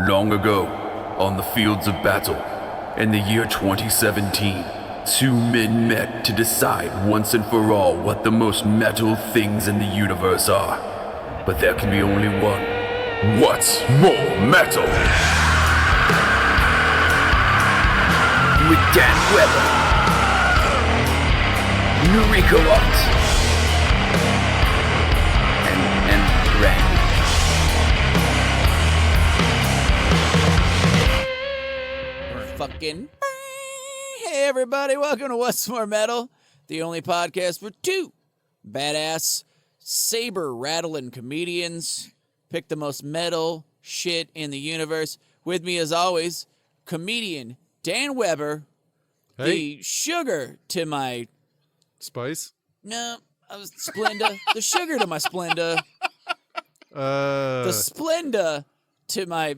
Long ago, on the fields of battle, in the year 2017, two men met to decide once and for all what the most metal things in the universe are. But there can be only one. What's more metal? With Dan Weber, Nariko and Randy. Fucking hey everybody, welcome to What's More Metal, the only podcast for two badass saber rattling comedians. Pick the most metal shit in the universe. With me as always, comedian Dan Weber. Hey. The sugar to my Spice? no, I was Splenda. The sugar to my Splenda. The The Splenda to my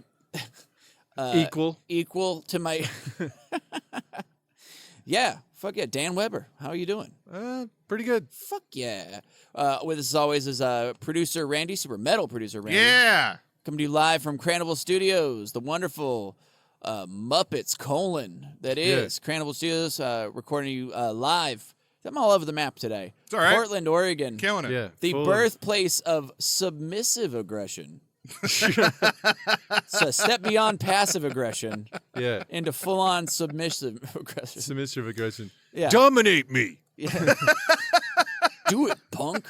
equal to my yeah, fuck yeah, Dan Weber. How are you doing? Pretty good. Fuck yeah. With us as always is producer Randy, super metal producer Randy. Yeah. Coming to you live from Cranival Studios, the wonderful Muppets : that is Cranival Studios, recording you live. I'm all over the map today. It's all right. Portland, Oregon. Killing it. Yeah. The full birthplace of submissive aggression. So step beyond passive aggression Yeah. into full-on submissive aggression. Submissive aggression. Yeah. Dominate me. Yeah. Do it, punk.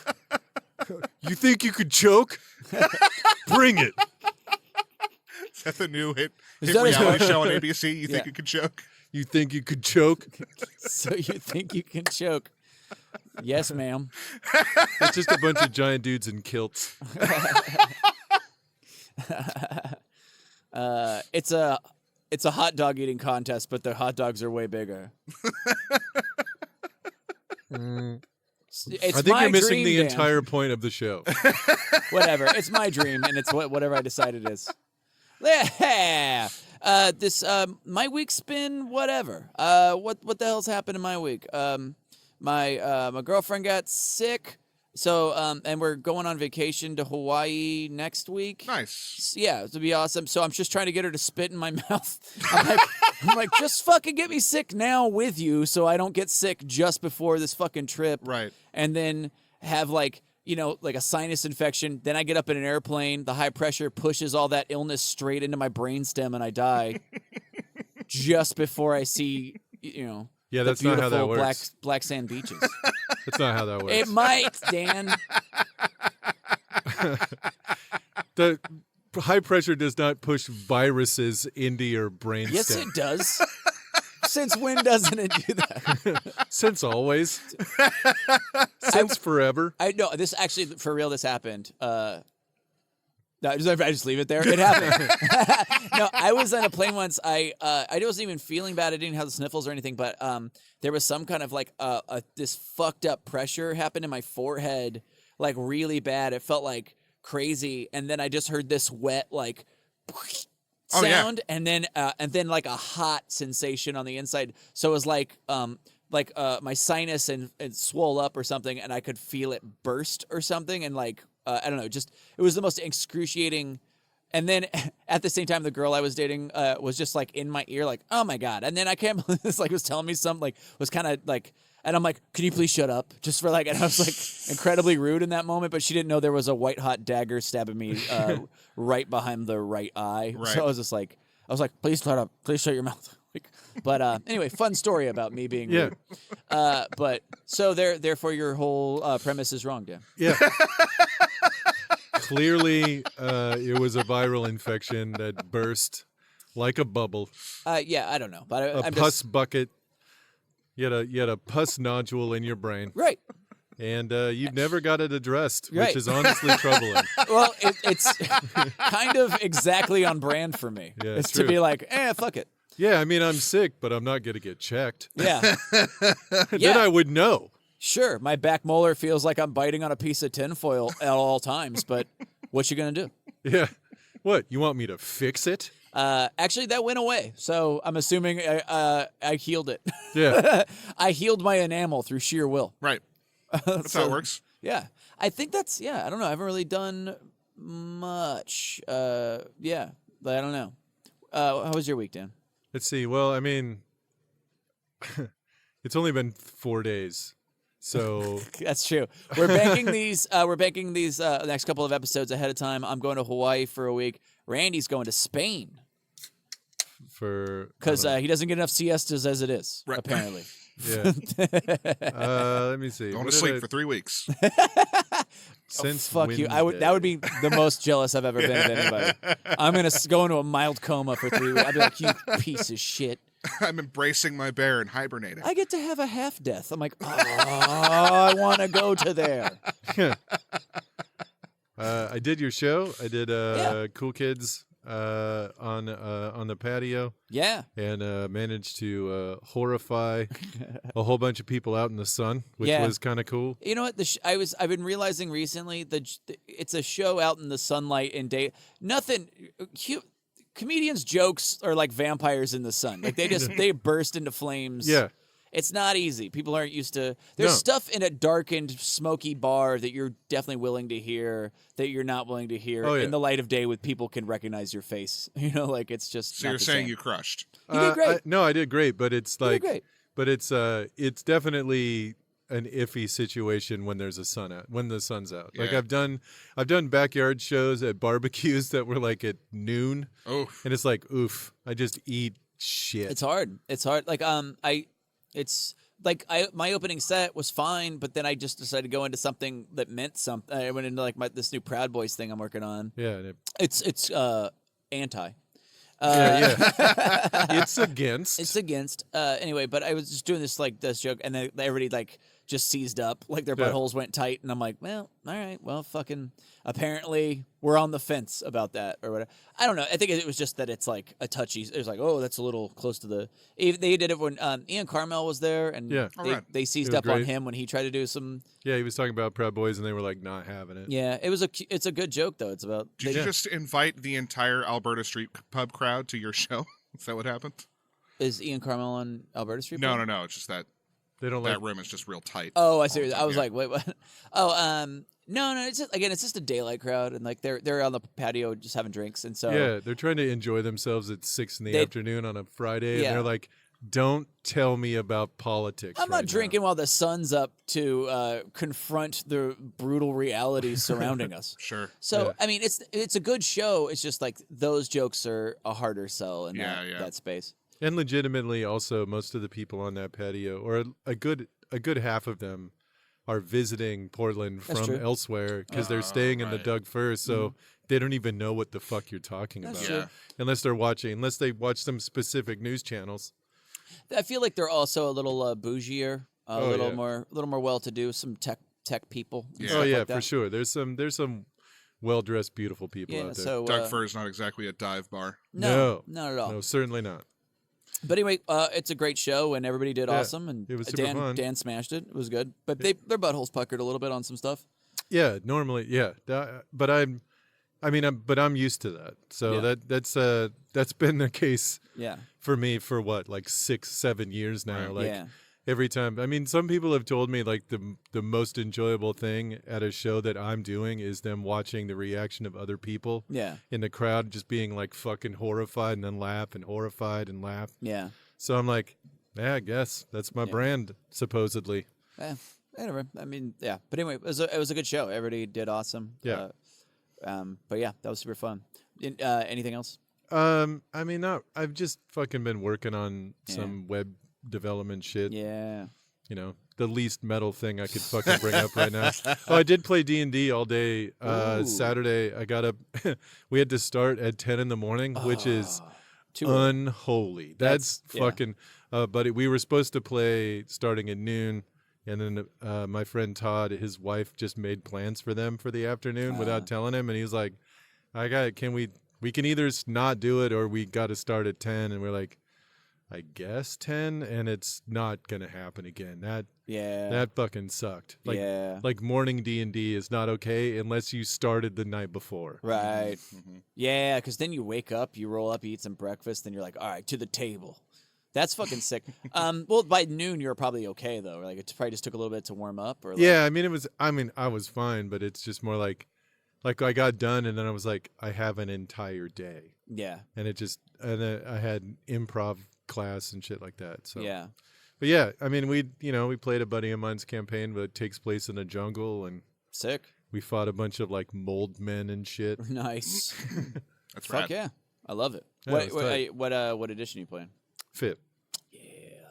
You think you could choke? Bring it. Is that the new hit that a- reality show on ABC? You think Yeah. you could choke? You think you could choke? So you think you can choke? Yes, ma'am. It's just a bunch of giant dudes in kilts. It's a hot dog eating contest, but the hot dogs are way bigger. It's I think my you're missing dream, the Dan. entire point of the show. Whatever. It's my dream, and it's whatever I decide it is. Yeah. This my week's been whatever. What the hell's happened in my week? My girlfriend got sick, so and we're going on vacation to Hawaii next week. Nice. Yeah, it'll be awesome. So I'm just trying to get her to spit in my mouth. I'm like, just fucking get me sick now with you, so I don't get sick just before this fucking trip. Right. And then have like a sinus infection. Then I get up in an airplane. The high pressure pushes all that illness straight into my brainstem, and I die just before I see, Yeah, the that's not how that beautiful works. black sand beaches. That's not how that works. It might, Dan. The high pressure does not push viruses into your brain Yes, stem. it does. Since when doesn't it do that? Since always. Since forever. I know this actually for real. This happened. No, I just leave it there. It happened. No, I was on a plane once. I wasn't even feeling bad. I didn't have the sniffles or anything, but there was some kind of like this fucked up pressure happened in my forehead, like really bad. It felt like crazy, and then I just heard this wet like sound, and then like a hot sensation on the inside. So it was like my sinus and swole up or something, and I could feel it burst or something, and like I don't know, just it was the most excruciating. And then at the same time, the girl I was dating was just like in my ear, like, oh my God. And then I can't believe this, like, was telling me something, like, was kind of like, and I'm like, can you please shut up? Just for like, and I was like incredibly rude in that moment, but she didn't know there was a white hot dagger stabbing me right behind the right eye. Right. So I was like, please shut up. Please shut your mouth. Like, but anyway, fun story about me being rude. But so therefore your whole premise is wrong, Dan. Yeah. Clearly, it was a viral infection that burst like a bubble. Yeah, I don't know, but A I'm pus just bucket. You had a pus nodule in your brain, right. and you've never got it addressed, Right. which is honestly troubling. Well, it's kind of exactly on brand for me. Yeah, it's true. to be like, fuck it. Yeah, I mean, I'm sick, but I'm not going to get checked. Yeah. Then I would know. Sure, my back molar feels like I'm biting on a piece of tinfoil at all times, but what you gonna do? Yeah. What, you want me to fix it? Actually, that went away, so I'm assuming I healed it. Yeah. I healed my enamel through sheer will. Right. That's how it works. Yeah, I think I don't know. I haven't really done much. Yeah, but I don't know. How was your week, Dan? Let's see. Well, I mean, it's only been 4 days, so That's true. We're banking these. We're banking these next couple of episodes ahead of time. I'm going to Hawaii for a week. Randy's going to Spain because he doesn't get enough siestas as it is. Right. Apparently. yeah. Let me see. Going What to did sleep I- for 3 weeks. since Fuck you. I would. That would be the most jealous I've ever been of anybody. I'm gonna go into a mild coma for 3 weeks. I'd be like, you piece of shit. I'm embracing my bear and hibernating. I get to have a half death. I'm like, oh, I want to go to there. I did your show. I did Yeah. Cool Kids on the patio, Yeah. and managed to horrify a whole bunch of people out in the sun, which Yeah. was kind of cool. You know what? I've been realizing recently it's a show out in the sunlight and day. Nothing. Comedians' jokes are like vampires in the sun. Like they burst into flames. Yeah. It's not easy. People aren't used to. There's No. stuff in a darkened, smoky bar that you're definitely willing to hear that you're not willing to hear Oh, yeah. in the light of day with people can recognize your face. You know, like it's just. So not you're the saying same. you crushed. You did great. No, I did great, but it's You did like, great. but it's definitely an iffy situation when there's a sun out, when the sun's out. Like Yeah. I've done backyard shows at barbecues that were like at noon, Oh, and it's like, oof, I just eat shit. It's hard. It's hard. Like my opening set was fine, but then I just decided to go into something that meant something. I went into like this new Proud Boys thing I'm working on. Yeah, and It's anti. yeah. It's against. It's against. Anyway, but I was just doing this joke, and then everybody like just seized up, like their Yeah. buttholes went tight, and I'm like, well, all right, well, fucking. Apparently, we're on the fence about that or whatever. I don't know. I think it was just that it's like a touchy. It was like, oh, that's a little close to the. They did it when Ian Carmel was there, and Yeah. Alright. they seized It was up on great. him when he tried to do some. Yeah, he was talking about Proud Boys, and they were like not having it. Yeah, it's a good joke though. It's about. did you just invite the entire Alberta Street pub crowd to your show? Is that what happened? Is Ian Carmel on Alberta Street? No. It's just that They don't like. that room is just real tight. Oh, I see. I was Yeah. like, wait, what? Oh, no. It's just a daylight crowd, and like they're on the patio just having drinks, and so Yeah, they're trying to enjoy themselves at 6 in the They- afternoon on a Friday, Yeah. and they're like, "Don't tell me about politics." I'm right not drinking while the sun's up to confront the brutal realities surrounding us. Sure. So Yeah. I mean, it's a good show. It's just like those jokes are a harder sell in Yeah. that space. Now. And legitimately, also, most of the people on that patio, or a good half of them, are visiting Portland That's from true. elsewhere because they're Oh, staying in the right. Doug Fir, so they don't even know what the fuck you're talking That's about, true. Yeah. unless they watch some specific news channels. I feel like they're also a little bougier, a Oh, little yeah. more well-to-do. Some tech people. and Yeah. stuff Oh yeah, like that. for sure. There's some well-dressed, beautiful people Yeah. out there. So Doug Fir is not exactly a dive bar. no, not at all. No, certainly not. But anyway, it's a great show, and everybody did Yeah, awesome, and it was super fun. Dan smashed it. It was good, but their buttholes puckered a little bit on some stuff. Yeah, normally, yeah. But I'm used to that. So Yeah. that's been the case Yeah, for me for what, like 6-7 years now. Right. Like yeah, every time. I mean, some people have told me like the most enjoyable thing at a show that I'm doing is them watching the reaction of other people yeah, in the crowd, just being like fucking horrified and then laugh and horrified and laugh. yeah. So I'm like, yeah, I guess that's my Yeah. brand, supposedly. Whatever. I mean, yeah. But anyway, it was a good show. Everybody did awesome. Yeah. But yeah, that was super fun. Anything else? I mean, I've just fucking been working on Yeah. some web development shit. Yeah. You know, the least metal thing I could fucking bring up right now. Oh, I did play D&D all day. Ooh. Saturday, I got up. We had to start at 10 in the morning, which is Too early. unholy. That's yeah. fucking. But we were supposed to play starting at noon, and then my friend Todd, his wife, just made plans for them for the afternoon without telling him, and he was like, we can either not do it or we got to start at 10, and we're like, I guess 10, and it's not gonna happen again. Yeah. That fucking sucked. Like, yeah. like morning D&D is not okay unless you started the night before. Right. Mhm. Yeah, because then you wake up, you roll up, you eat some breakfast, then you're like, all right, to the table. That's fucking sick. Well, by noon you're probably okay though. Like it probably just took a little bit to warm up. Or like, Yeah, I mean I was fine, but it's just more like Like I got done and then I was like, I have an entire day. Yeah. And and then I had improv class and shit like that. So Yeah. But yeah, I mean, we played a buddy of mine's campaign, but it takes place in a jungle, and Sick. we fought a bunch of like mold men and shit. Nice. That's Fuck rad. yeah. I love it. Yeah, it was tight. What edition you playing? Fit.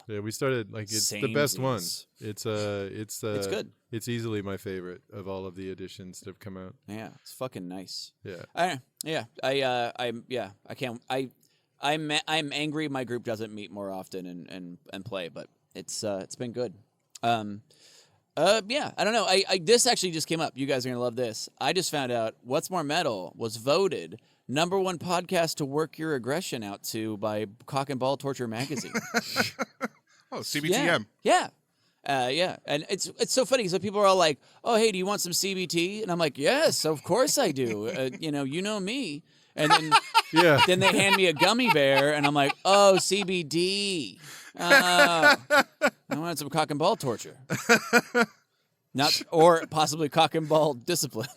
Yeah, we started like it's the best one. It's good. It's easily my favorite of all of the editions that have come out. Yeah, it's fucking nice. Yeah. I'm angry my group doesn't meet more often and play, but it's been good. Yeah, I don't know. I this actually just came up. You guys are gonna love this. I just found out What's More Metal was voted #1 podcast to work your aggression out to by Cock and Ball Torture Magazine. Oh, CBTM. Yeah. Yeah, and it's so funny. So people are all like, "Oh, hey, do you want some CBT?" And I'm like, "Yes, of course I do." You know me. And then then they hand me a gummy bear, and I'm like, "Oh, CBD. I want some cock and ball torture, or possibly cock and ball discipline."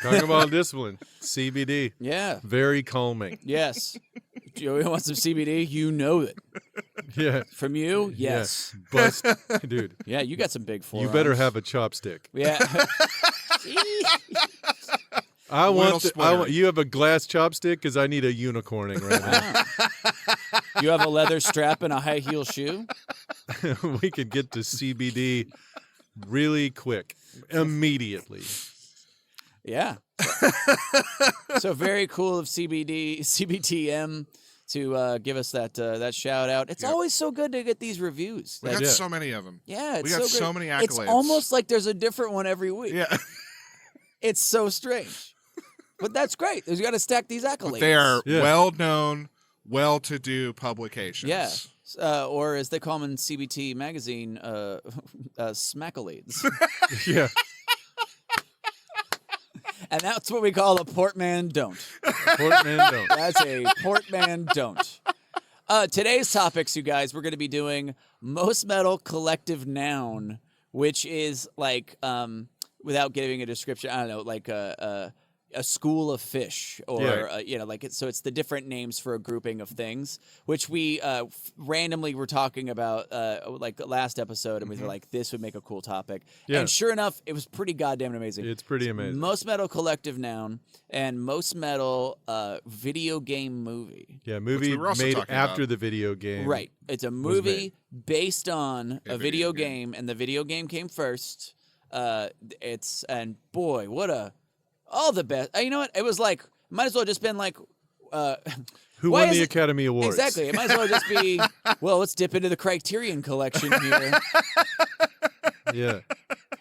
Cock and ball discipline, CBD. Yeah. Very calming. Yes. Do you want some CBD? You know it. Yeah. From you? Yes. Yeah. Bust, dude. Yeah, you got some big forearms. You better have a chopstick. Yeah. I want you have a glass chopstick because I need a unicorning right now. You have a leather strap and a high heel shoe? We could get to CBD really quick, immediately. Yeah. So very cool of CBTM to give us that shout out. It's always so good to get these reviews. We got so many of them. Yeah, we got so many accolades. It's almost like there's a different one every week. Yeah. It's so strange. But that's great. You got to stack these accolades. They are well-known, well-to-do publications. Yeah. Or as they call them in CBT magazine, smaccolades. Yeah. And that's what we call a portman don't. Portman don't. That's a portman don't. Today's topics, you guys, we're going to be doing most metal collective noun, which is like, without giving a description, I don't know, like a school of fish, or so it's the different names for a grouping of things, which we randomly were talking about like last episode, and we were like, this would make a cool topic. Yeah. And sure enough, it was pretty goddamn amazing. It's pretty amazing. Most metal collective noun and most metal video game movie. Yeah, movie made after the video game. Right. It's a movie based on a video game, and the video game came first. And boy, all the best. You know what? It was like, might as well just been like, who won the Academy Awards? Exactly. It might as well just be, well, let's dip into the Criterion collection here. Yeah.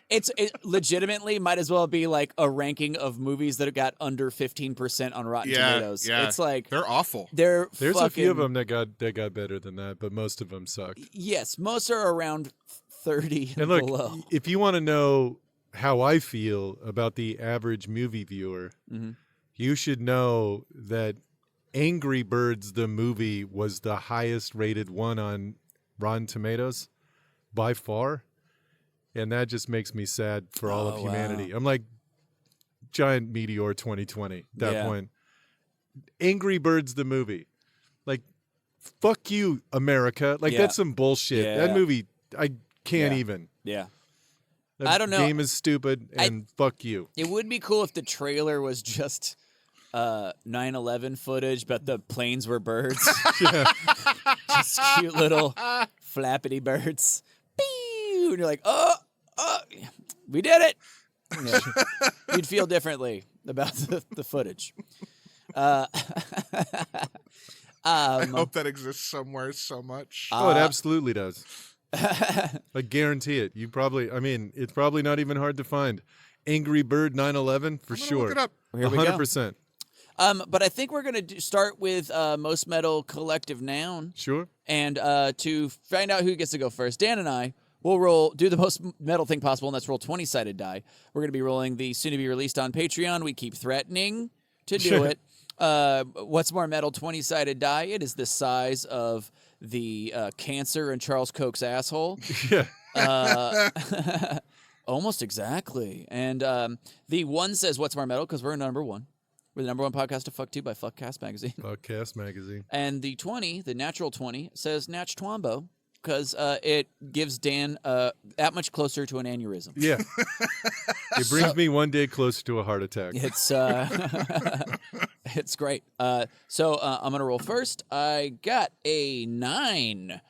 It legitimately might as well be like a ranking of movies that got under 15% on Rotten Tomatoes. Yeah. It's like they're awful. There's a few of them that got better than that, but most of them sucked. Yes, most are around 30 and look, below. If you want to know how I feel about the average movie viewer, you should know that Angry Birds the movie was the highest rated one on Rotten Tomatoes by far, and that just makes me sad for all of humanity. Wow. I'm like giant meteor 2020 at that point. Angry Birds the movie, like, fuck you, America. Like, that's some bullshit. Yeah. That movie, I can't even. Yeah. That I don't know. game is stupid, and fuck you. It would be cool if the trailer was just 9/11 footage, but the planes were birds. Just cute little flappity birds. Pew! And you're like, oh, we did it. Yeah. You'd feel differently about the footage. I hope that exists somewhere so much. Oh, it absolutely does. I guarantee it. It's probably not even hard to find. Angry Bird 9/11 for sure. Look it up. Here we go. 100%. But I think we're going to start with most metal collective noun. Sure. And to find out who gets to go first, Dan and I will do the most metal thing possible, and that's roll 20-sided die. We're going to be rolling the soon-to-be-released on Patreon. We keep threatening to do it. What's More Metal 20-sided die? It is the size of the cancer in Charles Koch's asshole. Yeah. Almost exactly. And the 1 says, "What's more metal?" Because we're number 1. We're the number 1 podcast to fuck to by Fuckcast Magazine. Fuckcast Magazine. And the 20, the natural 20, says Natch Twombo because it gives Dan that much closer to an aneurysm. Yeah. It brings me one day closer to a heart attack. It's it's great. So I'm gonna roll first. I got a 9.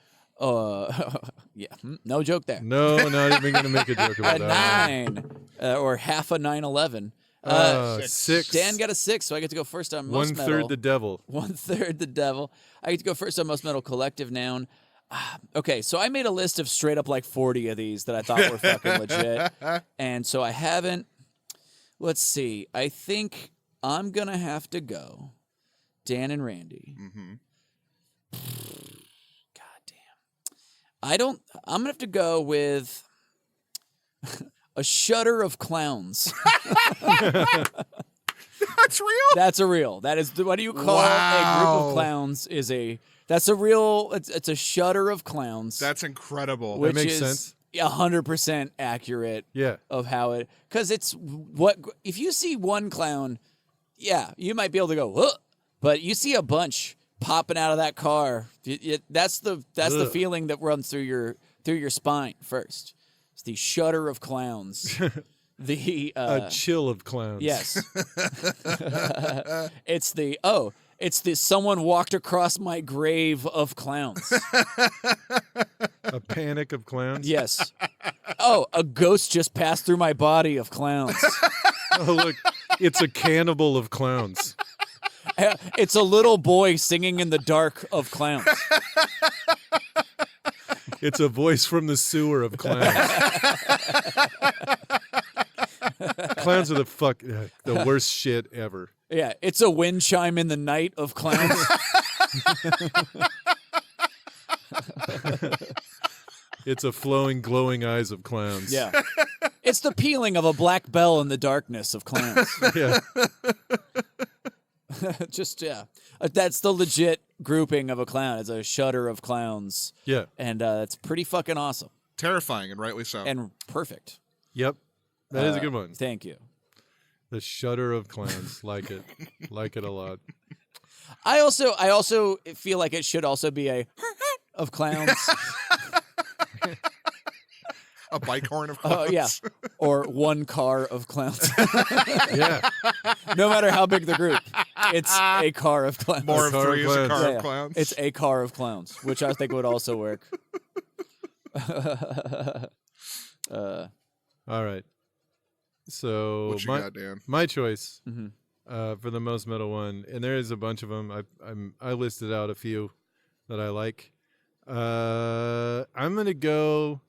Yeah, no joke there. No, not even going to make a joke about A that. 9, or half a 9/11. 6. Dan got a 6, so I get to go first on most metal. 1/3 the devil. 1/3 the devil. I get to go first on most metal collective noun. Okay, so I made a list of straight up like 40 of these that I thought were fucking legit. And so I haven't. Let's see. I think I'm going to have to go Dan and Randy. Mm-hmm. God damn. I'm going to have to go with a shudder of clowns. That's real? That's a real. That is, what do you call a group of clowns is a, that's a real, it's a shudder of clowns. That's incredible. which makes is sense. 100% accurate Yeah. of how it, because it's what, if you see one clown, yeah, you might be able to go, "Huh," but you see a bunch popping out of that car. That's the Ugh. feeling that runs through your spine first. It's the shudder of clowns. The A chill of clowns. yes. It's the someone walked across my grave of clowns. A panic of clowns. Yes. Oh, a ghost just passed through my body of clowns. Oh, look. It's a cannibal of clowns. It's a little boy singing in the dark of clowns. It's a voice from the sewer of clowns. Clowns are the worst shit ever. Yeah, it's a wind chime in the night of clowns. It's a flowing, glowing eyes of clowns. Yeah. It's the pealing of a black bell in the darkness of clowns. Yeah. Just, yeah. That's the legit grouping of a clown. It's a shudder of clowns. Yeah. And it's pretty fucking awesome. Terrifying, and rightly so. And perfect. Yep. That is a good one. Thank you. The shudder of clowns. Like it. Like it a lot. I also feel like it should also be a of clowns. A bike horn of clowns. Oh, yeah. Or one car of clowns. Yeah. No matter how big the group, it's a car of clowns. More of car of 3 is a clowns. car Yeah, of yeah. clowns. It's a car of clowns, which I think would also work. All right. So what you got, Dan? my choice Mhm. for the most metal one, and there is a bunch of them. I listed out a few that I like. I'm gonna go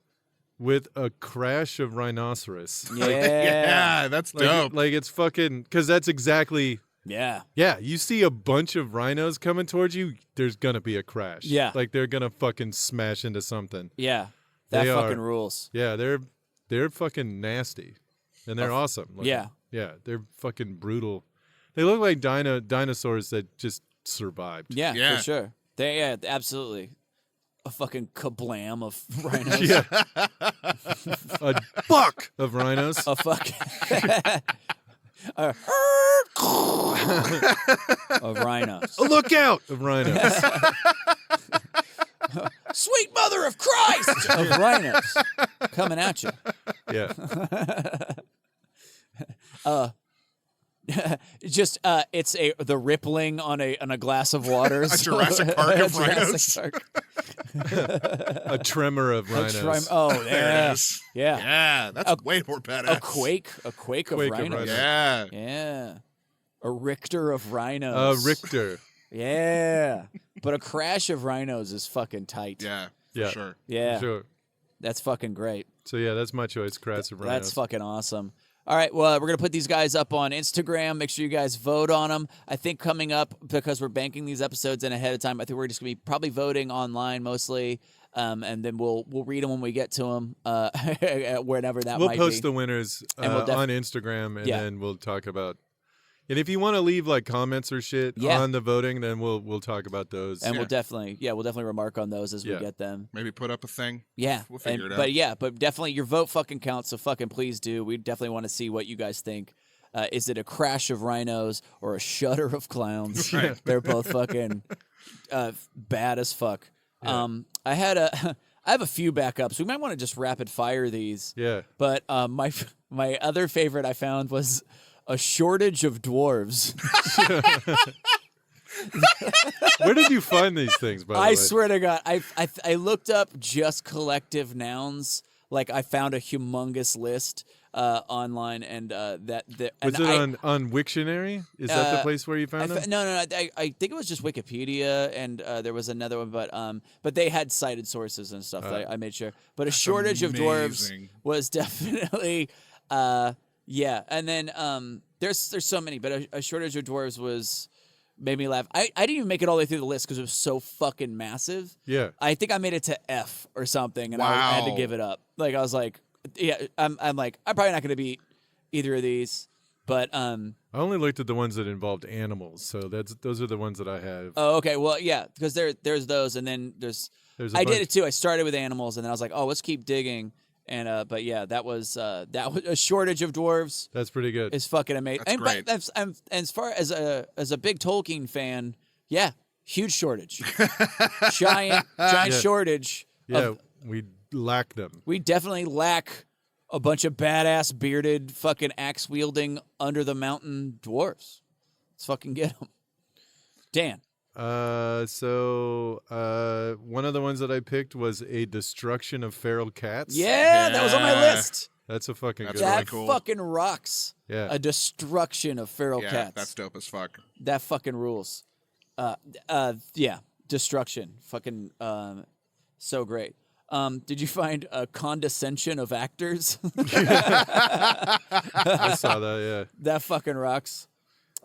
with a crash of rhinoceros. Yeah. Yeah, that's dope. Like it's fucking, because that's exactly. Yeah. Yeah, you see a bunch of rhinos coming towards you, there's gonna be a crash. Yeah. Like they're gonna fucking smash into something. Yeah. That They fucking are. rules. Yeah, they're fucking nasty, and they're awesome. Like, Yeah. yeah, they're fucking brutal. They look like dinosaurs that just survived. Yeah, Yeah. for sure. Yeah, absolutely. A fucking kablam of rhinos. Yeah. A buck of rhinos. A fuck. Of rhinos. Look out of rhinos. Sweet mother of Christ of rhinos coming at you. Yeah. Just it's the rippling on a glass of water. A Jurassic Park of Jurassic rhinos. Park. A tremor of rhinos. Oh, There it yeah. is. Yeah. Yeah, that's way more badass. A quake of Quake of rhinos. rhinos. Yeah. Yeah. A Richter of rhinos. Richter. Yeah. But a crash of rhinos is fucking tight. Yeah, for Yeah. sure. Yeah. Sure. That's fucking great. So yeah, that's my choice. Crash of rhinos. That's fucking awesome. All right, well, we're going to put these guys up on Instagram. Make sure you guys vote on them. I think coming up, because we're banking these episodes in ahead of time, I think we're just going to be probably voting online mostly, and then we'll read them when we get to them, whenever that We'll might post be. the winners And we'll on Instagram, and Yeah. then we'll talk about And if you want to leave like comments or shit Yeah. on the voting, then we'll talk about those. And we'll definitely remark on those as we get them. Maybe put up a thing. Yeah. We'll figure it out. But definitely your vote fucking counts, so fucking please do. We definitely want to see what you guys think. Is it a crash of rhinos or a shudder of clowns? Right. They're both fucking bad as fuck. Yeah. I have a few backups. We might want to just rapid fire these. Yeah. But my other favorite I found was a shortage of dwarves. Where did you find these things, by the way? I swear to God, I looked up just collective nouns. Like I found a humongous list online, and Was it on Wiktionary? Is that the place where you found them? No. I think it was just Wikipedia, and there was another one, but they had cited sources and stuff. That I made sure. But a shortage of dwarves amazing. was definitely yeah. And then there's so many, but a shortage of dwarves made me laugh. I didn't even make it all the way through the list because it was so fucking massive. Yeah. I think I made it to F or something, and I had to Wow. give it up. Like I was like, yeah, I'm like, I'm probably not going to beat either of these, but I only looked at the ones that involved animals, so those are the ones that I have. oh, okay, well, yeah, because there's those, and then There's a I did bunch- it too. I started with animals, and then I was like, oh, let's keep digging, and but yeah, that was a shortage of dwarves That's pretty good. is fucking amazing. That's and great. But and as far as a big Tolkien fan, yeah, huge shortage, giant Yeah. shortage. Yeah, we lack them. We definitely lack a bunch of badass, bearded, fucking axe-wielding, under-the-mountain dwarves. Let's fucking get them. Dan. So one of the ones that I picked was a destruction of feral cats. Yeah, that was on my Yeah. list. That's a fucking That's good really That one. cool. fucking rocks. Yeah. A destruction of feral Yeah, cats. that's dope as fuck. That fucking rules. Yeah, destruction. Fucking, so great. Did you find a condescension of actors? I saw that, That fucking rocks.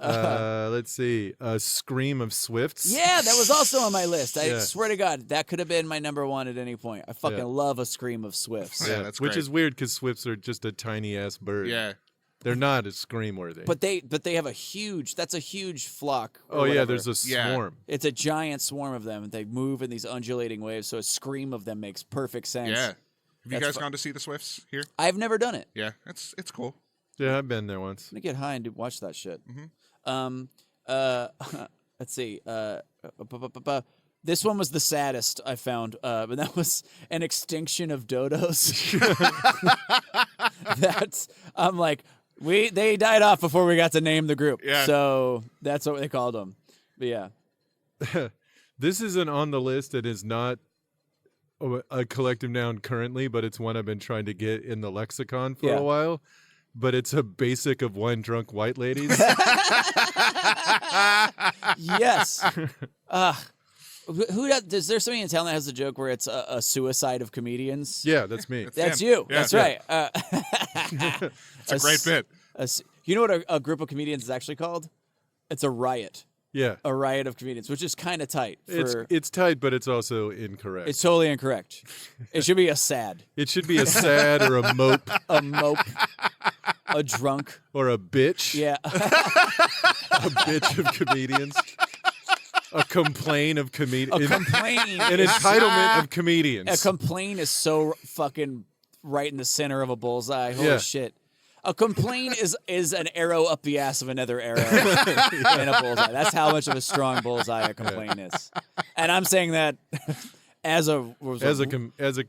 yeah. Let's see. A scream of swifts. Yeah, that was also on my list. I Yeah. swear to God, that could have been my number one at any point. I fucking Yeah. love a scream of swifts. Yeah, that's Which great. is weird because swifts are just a tiny ass bird. Yeah. They're not as scream worthy. But they have a huge flock. or oh yeah, whatever. there's a Yeah. swarm. It's a giant swarm of them. They move in these undulating waves, so a scream of them makes perfect sense. Yeah. Have you That's guys fu- gone to see the Swifts here? I've never done it. Yeah, it's cool. Yeah, I've been there once. I'm gonna get high and watch that shit. Mm-hmm. Let's see. This one was the saddest I found, but that was an extinction of dodos. I'm like, they died off before we got to name the group. Yeah. So that's what they called them. But yeah. This isn't on the list. It is not a collective noun currently, but it's one I've been trying to get in the lexicon for Yeah. a while. But it's a basic of wine drunk white ladies. Yes. Who does? Is there somebody in town that has a joke where it's a suicide of comedians? Yeah, that's me. That's him. you. Yeah. That's right. It's a great bit. You know what a group of comedians is actually called? It's a riot. Yeah. A riot of comedians, which is kind of tight. It's tight, but it's also incorrect. It's totally incorrect. It should be a sad, It should be a sad or a mope a mope, a drunk. or a bitch. Yeah. A bitch of comedians. A complain of A comedians. complaint. An entitlement of comedians. A complaint is so fucking right in the center of a bullseye. Holy Yeah. shit. A complaint is an arrow up the ass of another arrow in a bullseye. That's how much of a strong bullseye a complaint is. And I'm saying that as a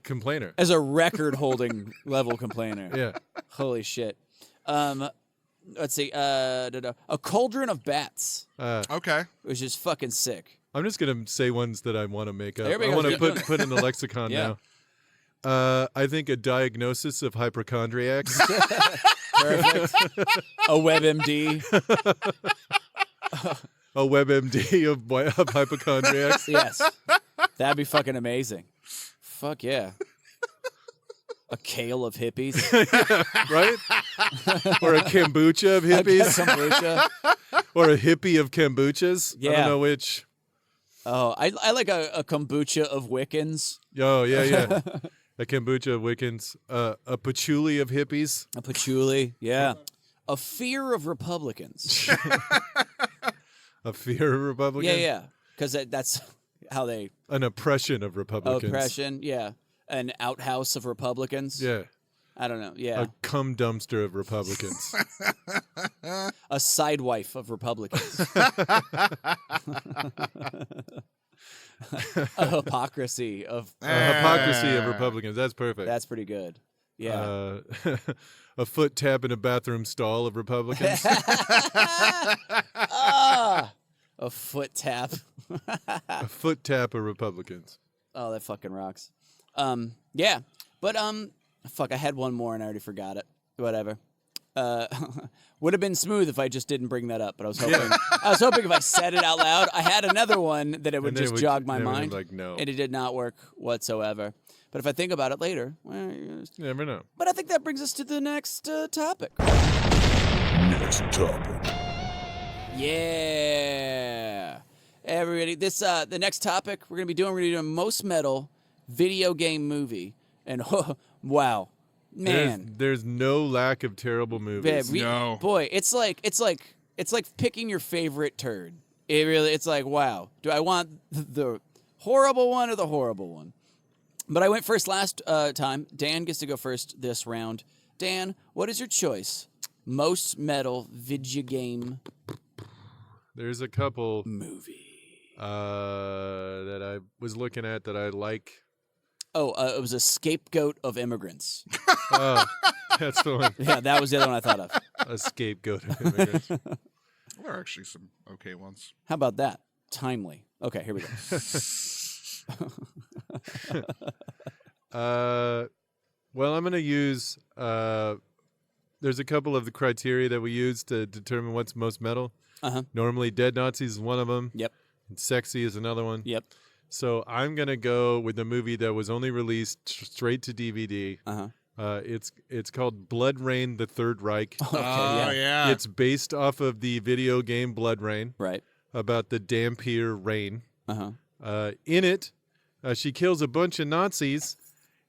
complainer. as a record holding level complainer. Yeah. Holy shit. Let's see. A cauldron of bats, Okay. which is fucking sick. I'm just gonna say ones that I want to make up. There we I go. want to Keep put doing put in the lexicon Yeah. now. I think a diagnosis of hypochondriacs. Perfect. A WebMD. A WebMD of hypochondriacs. Yes. That'd be fucking amazing. Fuck yeah. A kale of hippies. Right? Or a kombucha of hippies. Kombucha. Or a hippie of kombuchas. I Yeah. don't know which. Oh, I like a kombucha of Wiccans. Oh, yeah. A kombucha of Wiccans. A patchouli of hippies. A patchouli. Yeah. A fear of Republicans. A fear of Republicans? Yeah. Because that's how they... An oppression of Republicans. Oppression, yeah. An outhouse of Republicans. Yeah. I don't know, yeah. A cum dumpster of Republicans. A sidewife of Republicans. A hypocrisy of... Hypocrisy of Republicans. That's perfect. That's pretty good. Yeah. A foot tap in a bathroom stall of Republicans. A foot tap. A foot tap of Republicans. Oh, that fucking rocks. Yeah. But, fuck, I had one more and I already forgot it. Whatever. Would have been smooth if I just didn't bring that up, but I was hoping if I said it out loud, I had another one that it would just jog my mind. Like, no. And it did not work whatsoever. But if I think about it later, well, You never know. but I think that brings us to the next topic. Next topic. Yeah. Everybody, the next topic we're gonna be doing most metal video game movie. And wow. Man. There's no lack of terrible movies. No. Boy, it's like picking your favorite turd. It's like, wow. Do I want the horrible one or the horrible one? But I went first last time. Dan gets to go first this round. Dan, what is your choice? Most metal video game There's a couple movie. that I was looking at that I like. Oh, it was a scapegoat of immigrants. Oh, that's the one. Yeah, that was the other one I thought of. A scapegoat of immigrants. There are actually some okay ones. How about that? Timely. Okay, here we go. Well, I'm going to use. There's a couple of the criteria that we use to determine what's most metal. Uh-huh. Normally, Dead Nazis is one of them. Yep. And Sexy is another one. Yep. So I'm going to go with the movie that was only released straight to DVD. Uh-huh. It's called Blood Rain: The Third Reich. Okay, yeah. It's based off of the video game Blood Rain, Right. about the Dampier Rain. Uh-huh. In it, she kills a bunch of Nazis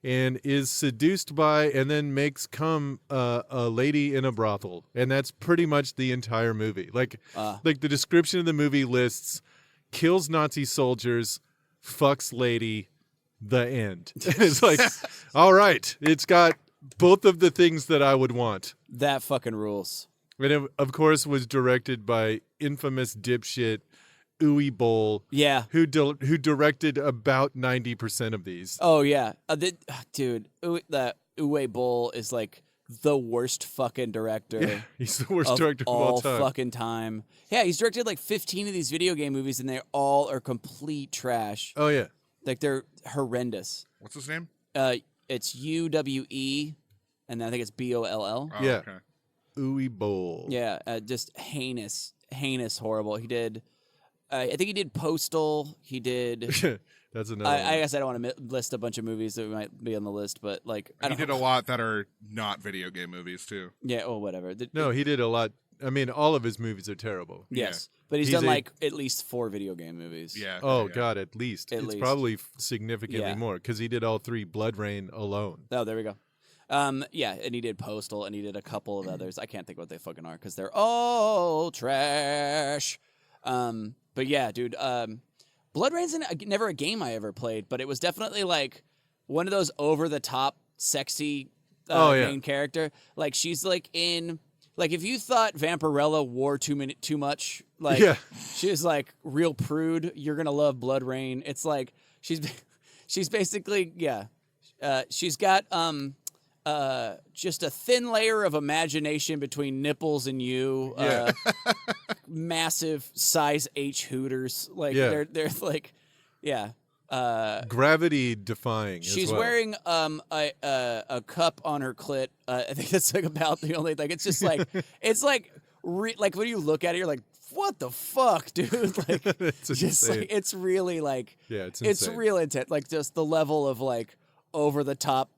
and is seduced by and then makes come a lady in a brothel. And that's pretty much the entire movie. Like the description of the movie lists kills Nazi soldiers, fucks lady, the end. It's like, all right, it's got both of the things that I would want. That fucking rules. And it, of course, was directed by infamous dipshit Uwe Boll, Yeah. who directed about 90% of these. Oh, yeah. Dude, the Uwe Boll is like the worst fucking director. Yeah, he's the worst of director of all time. fucking time. Yeah, he's directed like 15 of these video game movies, and they all are complete trash. Oh yeah, Like they're horrendous. What's his name? It's UWE, and I think it's BOLL. Oh, Yeah. Okay. Uwe Boll. Yeah, just heinous, horrible. He did. I think he did Postal. He did. That's another. I one. guess I don't want to list a bunch of movies that might be on the list, but like I He don't did a lot that are not video game movies too. Yeah, or whatever. No, he did a lot. I mean, all of his movies are terrible. Yes, but he's He's done a- like at least 4 video game movies. Yeah. Oh yeah. God, at least. At It's least. probably significantly Yeah. more because he did all 3 Blood Rain alone. Oh, there we go. Yeah, and he did Postal, and he did a couple of others. I can't think what they fucking are because they're all trash. But yeah, dude. Blood Rain's never a game I ever played, but it was definitely like one of those over the top, sexy main character. Like she's like in. Like if you thought Vampirella wore too much, like she was like real prude, you're gonna love Blood Rain. It's like she's basically she's got just a thin layer of imagination between nipples and you. Massive size H hooters, like they're like Gravity defying. she's as well. wearing a cup on her clit. I think that's like about the only thing. It's just like it's like like when you look at it, you're like, what the fuck, dude? Like It's just insane. like it's really like Yeah, it's it's insane. real intent. Like just the level of like over the top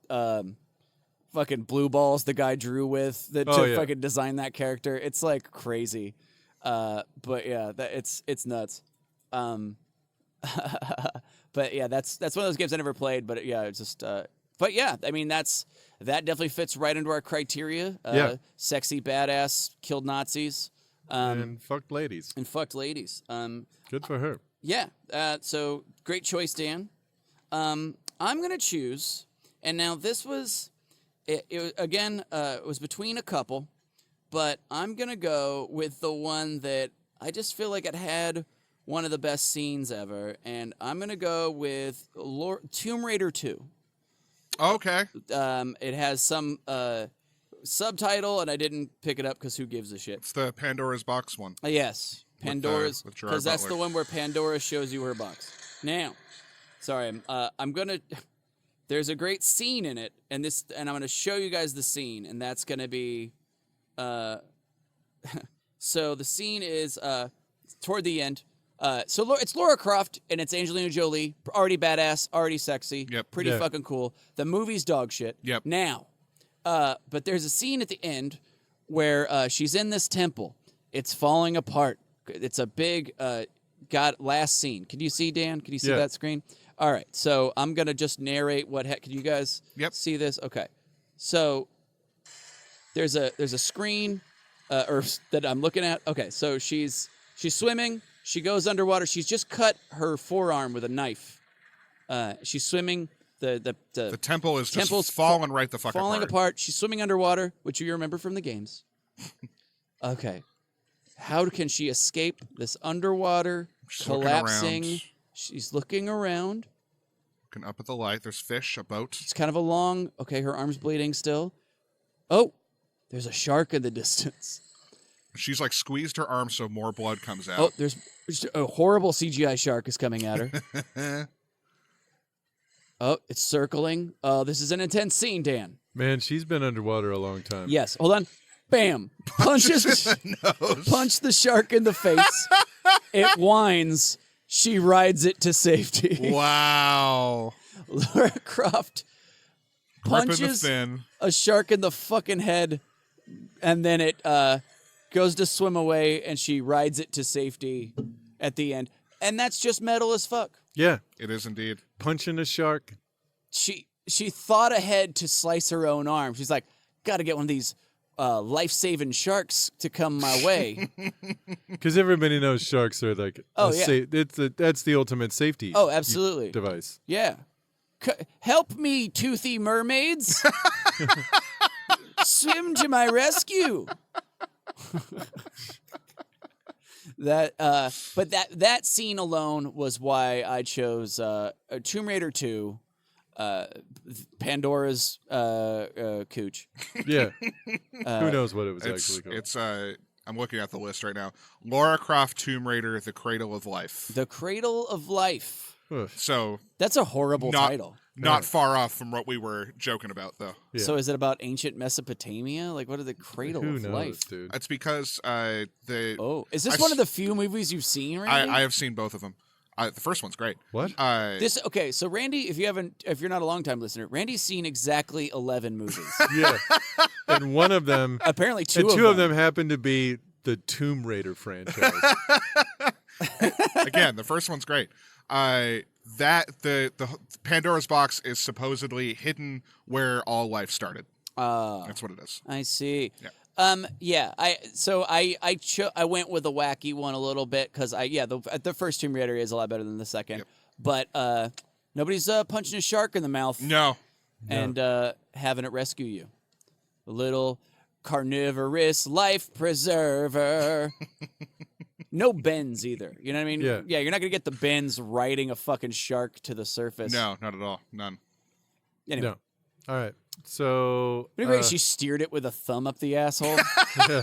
fucking blue balls the guy drew with to fucking design that character. It's like crazy. But yeah, it's nuts. But yeah, that's one of those games I never played. But yeah, it's just But yeah, I mean that definitely fits right into our criteria. Yeah. Sexy badass killed Nazis. And fucked ladies. And fucked ladies. Good for her. Yeah. So great choice, Dan. I'm gonna choose, and now this was, it was between a couple, but I'm gonna go with the one that I just feel like it had one of the best scenes ever, and I'm gonna go with Tomb Raider 2. Okay. It has some subtitle, and I didn't pick it up because who gives a shit? It's the Pandora's Box one. Yes, Pandora's, with Gerard because that's Butler. the one where Pandora shows you her box. Now, sorry, I'm gonna. There's a great scene in it, and I'm gonna show you guys the scene, and that's gonna be. So the scene is toward the end. So it's Laura Croft and it's Angelina Jolie, already badass, already sexy, Yep. pretty Yeah. fucking cool. The movie's dog shit. Yep. Now, but there's a scene at the end where she's in this temple. It's falling apart. It's a big last scene. Can you see, Dan? Can you see Yeah. that screen? All right. So I'm gonna just narrate can you guys see this? Okay. So there's a screen that I'm looking at. Okay. So she's swimming. She goes underwater. She's just cut her forearm with a knife. She's swimming. The temple is temple's just falling right the fuck falling apart. She's swimming underwater, which you remember from the games. Okay. How can she escape this underwater She's looking collapsing? around. She's looking around. Looking up at the light. There's fish, a boat. It's kind of a long. Okay, her arm's bleeding still. Oh, there's a shark in the distance. She's like squeezed her arm so more blood comes out. Oh, there's a horrible CGI shark is coming at her. Oh, it's circling. Oh, this is an intense scene, Dan. Man, she's been underwater a long time. Yes. Hold on. Bam. Punches. Punch the shark in the face. It whines. She rides it to safety. Wow. Laura Croft Ripping the punches fin. a shark in the fucking head, and then it goes to swim away, and she rides it to safety at the end. And that's just metal as fuck. Yeah. It is indeed. Punching a shark. She thought ahead to slice her own arm. She's like, got to get one of these life-saving sharks to come my way. Because everybody knows sharks are like, that's the ultimate safety Oh, absolutely. device. Yeah. Help me, toothy mermaids. Swim to my rescue. But that scene alone was why I chose Tomb Raider 2, Pandora's cooch. Yeah. Who knows what it was It's actually called? it's I'm looking at the list right now. Laura Croft Tomb Raider: The Cradle of Life. The Cradle of Life. Ugh. So That's a horrible title. not far off from what we were joking about, though. Yeah. So is it about ancient Mesopotamia? Like, what are the Cradle Who of knows, Life? dude? It's because Oh, is this I one s- of the few movies you've seen, Randy? I have seen both of them. The first one's great. What? Okay, so Randy, if you're not a long-time listener, Randy's seen exactly 11 movies. Yeah. And one of them, Apparently, and two of them happen to be the Tomb Raider franchise. Again, the first one's great. The Pandora's box is supposedly hidden where all life started. That's what it is. I see. Yeah. I went with a wacky one a little bit because the first Tomb Raider is a lot better than the second. Yep. But nobody's punching a shark in the mouth No. and having it rescue you. A little carnivorous life preserver. No bends either. You know what I mean? Yeah. Yeah, you're not gonna get the bends riding a fucking shark to the surface. No, not at all. None. Anyway. No. All right. So. It'd be great if she steered it with a thumb up the asshole. Yeah.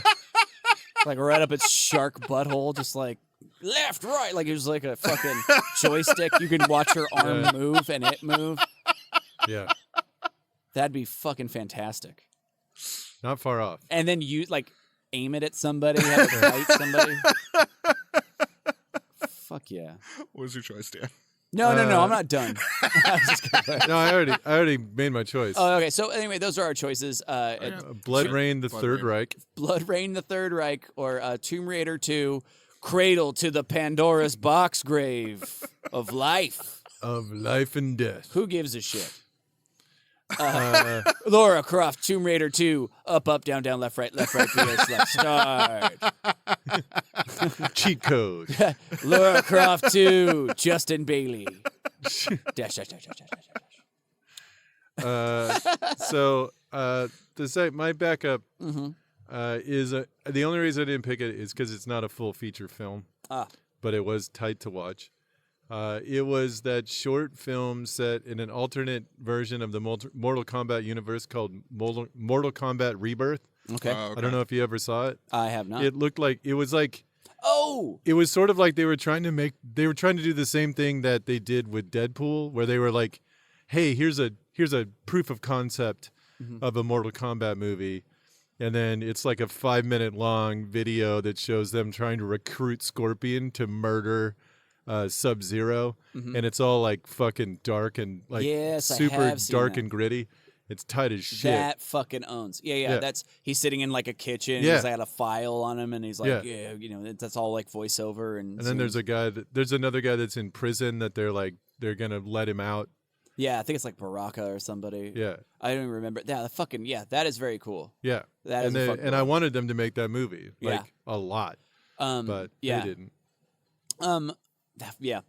Like right up its shark butthole, just like left, right. Like it was like a fucking joystick. You could watch her arm move and it move. Yeah. That'd be fucking fantastic. Not far off. And then you like aim it at somebody, have it fight somebody. Fuck yeah. What was your choice, Dan? No, I'm not done. I was just gonna- No, I already made my choice. Oh, okay. So anyway, those are our choices. Blood Rain, the Blood Third Rain. Reich. Blood Rain, the Third Reich, or Tomb Raider 2, Cradle to the Pandora's Box Grave of Life. Of life and death. Who gives a shit? Laura Croft, Tomb Raider 2, up, down, left, right, PS left, start. Cheat code. Laura Croft 2, Justin Bailey. Dash. So my backup is the only reason I didn't pick it is because it's not a full feature film, but it was tight to watch. It was that short film set in an alternate version of the Mortal Kombat universe called Mortal Kombat Rebirth. Okay. I don't know if you ever saw it. I have not. It looked like it was like. Oh. It was sort of like they were trying to do the same thing that they did with Deadpool, where they were like, "Hey, here's a proof of concept of a Mortal Kombat movie." And then it's like a 5-minute long video that shows them trying to recruit Scorpion to murder Sub-Zero. And it's all like fucking dark and like super dark and gritty. It's tight as shit. That fucking owns. Yeah. That's he's sitting in like a kitchen. Yeah. He's got a file on him, and he's like, that's all like voiceover. And then there's another guy that's in prison that they're gonna let him out. Yeah, I think it's like Baraka or somebody. Yeah, I don't even remember. That is very cool. Yeah, and I wanted them to make that movie a lot, but they didn't.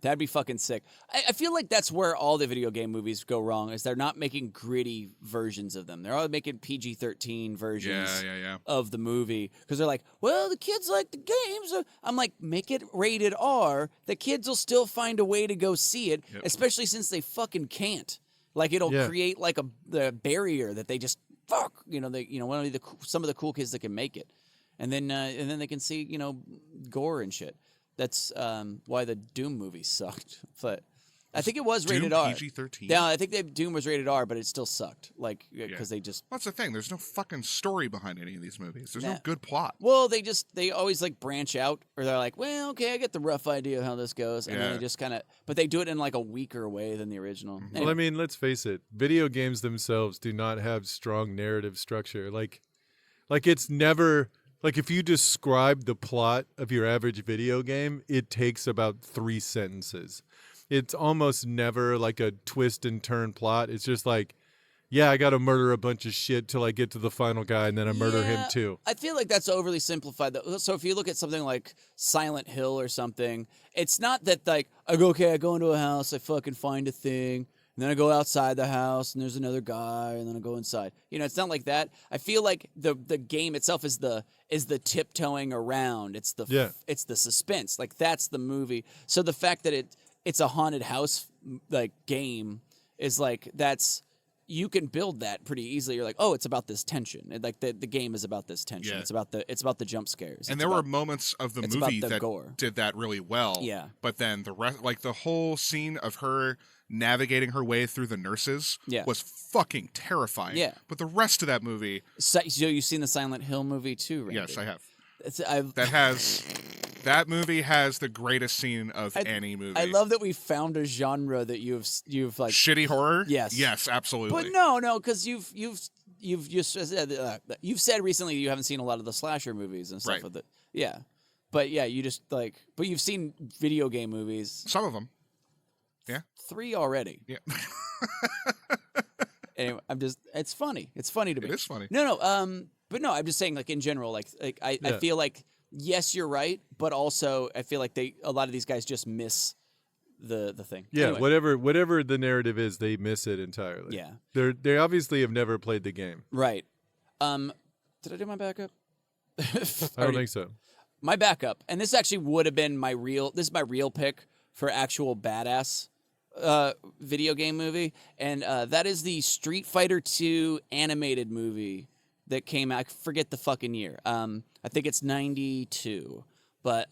That'd be fucking sick. I feel like that's where all the video game movies go wrong, is they're not making gritty versions of them. They're all making PG-13 versions of the movie because they're like, well, the kids like the games. I'm like, make it rated R. The kids will still find a way to go see it, especially since they fucking can't. Like, it'll create like the barrier that they just some of the cool kids that can make it, and then they can see gore and shit. That's why the Doom movie sucked. But I think it was rated R. PG-13. Yeah, I think Doom was rated R, but it still sucked. Like, because they just. That's the thing. There's no fucking story behind any of these movies. There's no good plot. Well, they always like branch out, or they're like, well, okay, I get the rough idea of how this goes, and then they just kind of. But they do it in like a weaker way than the original. Anyway. Well, I mean, let's face it. Video games themselves do not have strong narrative structure. Like it's never. Like, if you describe the plot of your average video game, it takes about 3 sentences. It's almost never like a twist and turn plot. It's just like, yeah, I got to murder a bunch of shit till I get to the final guy, and then I murder him too. I feel like that's overly simplified, though. So if you look at something like Silent Hill or something, it's not that, like, I go into a house, I fucking find a thing, and then I go outside the house, and there's another guy, and then I go inside. It's not like that. I feel like the game itself is the tiptoeing around. It's the suspense. Like, that's the movie. So the fact that it's a haunted house like game is like, that's, you can build that pretty easily. You're like, oh, it's about this tension. Like the game is about this tension. It's about the jump scares. And there were moments of the movie that gore. Did that really well. Yeah. But then the rest, like the whole scene of her navigating her way through the nurses was fucking terrifying. Yeah. But the rest of that movie. So you've seen the Silent Hill movie too, right? Yes, I have. I've That movie has the greatest scene of any movie. I love that we found a genre that you've like shitty horror. Yes, absolutely. But no, because you've said recently you haven't seen a lot of the slasher movies and stuff right. with it. Yeah, but but you've seen video game movies. Some of them. Yeah. 3 already. Yeah. Anyway, it's funny. It's funny to me. It is funny. No, but no, I'm just saying, like, in general, I feel like, yes, you're right, but also I feel like a lot of these guys just miss the thing. Yeah, anyway. whatever the narrative is, they miss it entirely. Yeah. They obviously have never played the game. Right. Did I do my backup? I don't think so. My backup, and this actually would have been my real pick for actual badass video game movie, and that is the Street Fighter 2 animated movie that came out. I forget the fucking year. I think it's 92. But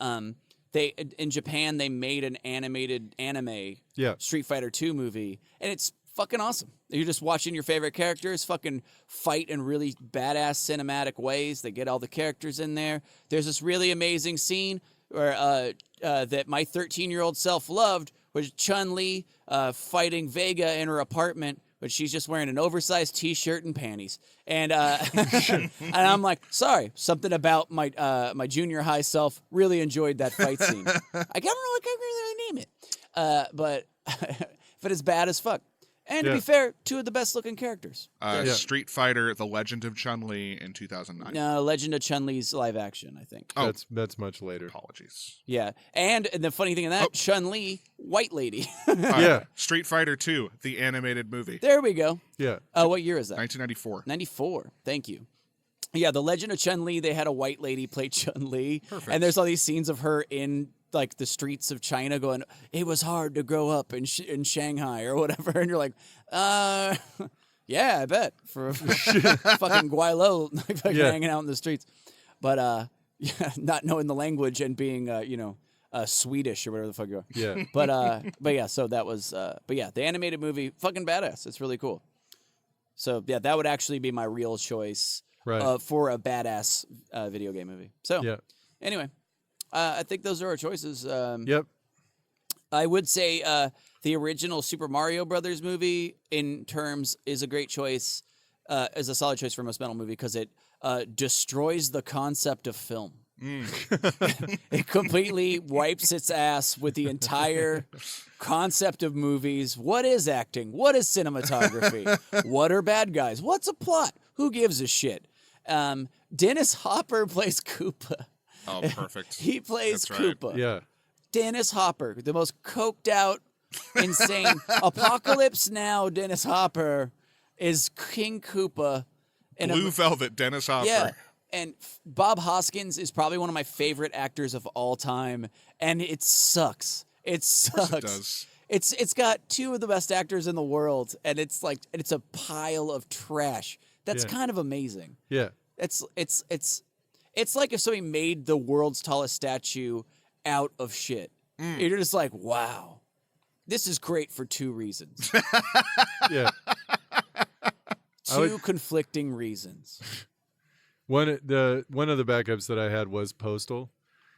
they in Japan they made an animated anime Street Fighter 2 movie, and it's fucking awesome. You're just watching your favorite characters fucking fight in really badass cinematic ways. They get all the characters in there. There's this really amazing scene where that my 13-year-old self loved, was Chun-Li fighting Vega in her apartment, but she's just wearing an oversized T-shirt and panties. And and I'm like, sorry, something about my junior high self really enjoyed that fight scene. I can't really name it, but it's bad as fuck. And to be fair, two of the best looking characters. Street Fighter: The Legend of Chun-Li in 2009. No, Legend of Chun-Li's live action, I think. Oh, that's much later. Apologies. Yeah, and the funny thing in that, Chun-Li, white lady. Yeah. Street Fighter 2, the animated movie. There we go. Yeah. What year is that? 1994. 94. Thank you. Yeah, The Legend of Chun-Li, they had a white lady play Chun-Li. Perfect. And there's all these scenes of her in like the streets of China going, it was hard to grow up in Shanghai or whatever. And you're like, yeah, I bet. For fucking Guaylo hanging out in the streets. But yeah, not knowing the language and being, Swedish or whatever the fuck you are. Yeah. But yeah, so that was, but yeah, the animated movie, fucking badass. It's really cool. So yeah, that would actually be my real choice for a badass video game movie. So anyway, I think those are our choices. Yep. I would say the original Super Mario Brothers movie in terms is a great choice, is a solid choice for most metal movie because it destroys the concept of film. It completely wipes its ass with the entire concept of movies. What is acting? What is cinematography? What are bad guys? What's a plot? Who gives a shit? Dennis Hopper plays Koopa. Oh, perfect. He plays Koopa. Yeah. Dennis Hopper, the most coked out, insane Apocalypse Now Dennis Hopper is King Koopa. Blue Velvet Dennis Hopper. Yeah. And Bob Hoskins is probably one of my favorite actors of all time, and it sucks. It sucks. It does. It's got two of the best actors in the world, and it's a pile of trash. That's kind of amazing. Yeah. It's like if somebody made the world's tallest statue out of shit. You're just like, wow, this is great for two reasons. Yeah. Two conflicting reasons. One of the backups that I had was Postal.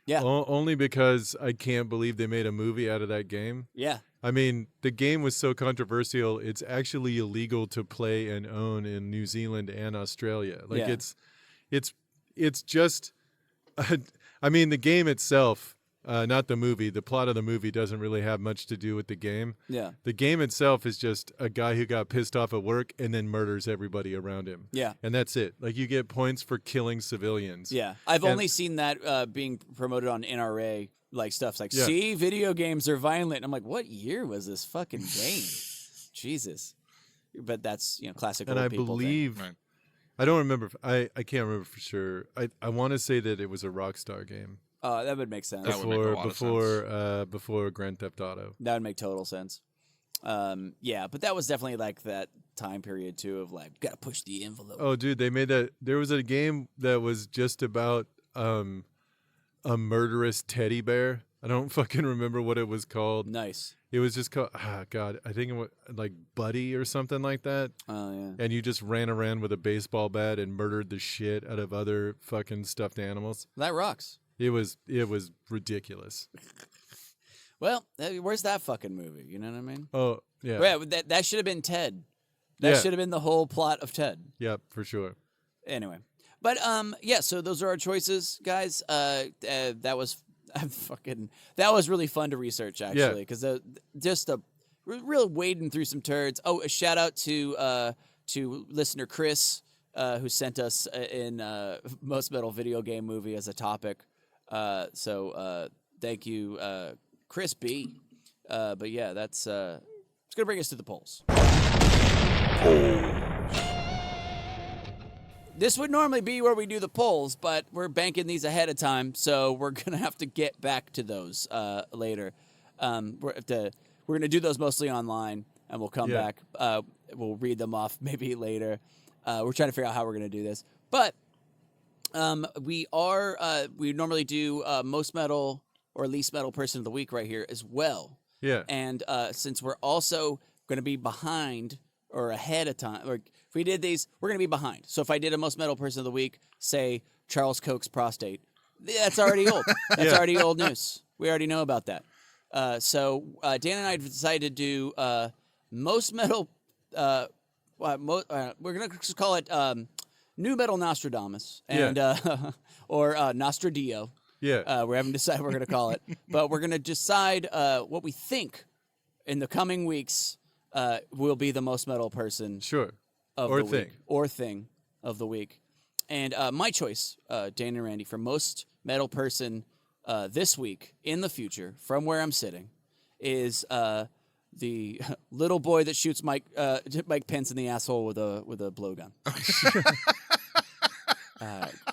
Yeah. Only because I can't believe they made a movie out of that game. Yeah. I mean, the game was so controversial, it's actually illegal to play and own in New Zealand and Australia. Like it's just I mean, the game itself, not the movie, the plot of the movie doesn't really have much to do with the game. Yeah. The game itself is just a guy who got pissed off at work and then murders everybody around him. Yeah. And that's it. Like, you get points for killing civilians. Yeah. I've only seen that being promoted on NRA, like stuff like, see, video games are violent. And I'm like, what year was this fucking game? Jesus. But that's, classic and old I people believe thing. I don't remember. I can't remember for sure. I want to say that it was a Rockstar game. That would make sense. That would make a lot of sense. Before Grand Theft Auto. That would make total sense. Yeah, but that was definitely like that time period too of like, gotta push the envelope. Oh, dude, they made that. There was a game that was just about a murderous teddy bear. I don't fucking remember what it was called. Nice. It was just called, God, I think it was like Buddy or something like that. Oh, yeah. And you just ran around with a baseball bat and murdered the shit out of other fucking stuffed animals. That rocks. It was ridiculous. Well, where's that fucking movie? You know what I mean? Oh, yeah. Yeah, that should have been Ted. That should have been the whole plot of Ted. Yep, for sure. Anyway. But, yeah, so those are our choices, guys. That was really fun to research, actually, because just real wading through some turds. Oh, a shout out to listener Chris, who sent us in most metal video game movie as a topic. So thank you, Chris B. But yeah, that's it's gonna bring us to the polls. This would normally be where we do the polls, but we're banking these ahead of time, so we're going to have to get back to those later. We're going to do those mostly online, and we'll come back. We'll read them off maybe later. We're trying to figure out how we're going to do this. But we normally do most metal or least metal person of the week right here as well. Yeah. And since we're also going to be behind or ahead of time, or if we did these, we're going to be behind. So if I did a most metal person of the week, say Charles Koch's prostate, that's already old. That's already old news. We already know about that. So Dan and I decided to do most metal. We're going to just call it new metal Nostradamus and or Nostradio. Yeah. We haven't decided what we're going to call it, but we're going to decide what we think in the coming weeks will be the most metal person Sure. of Or the thing. week. Or thing of the week. And my choice, Dan and Randy, for most metal person this week in the future, from where I'm sitting, is the little boy that shoots Mike Pence in the asshole with a blowgun.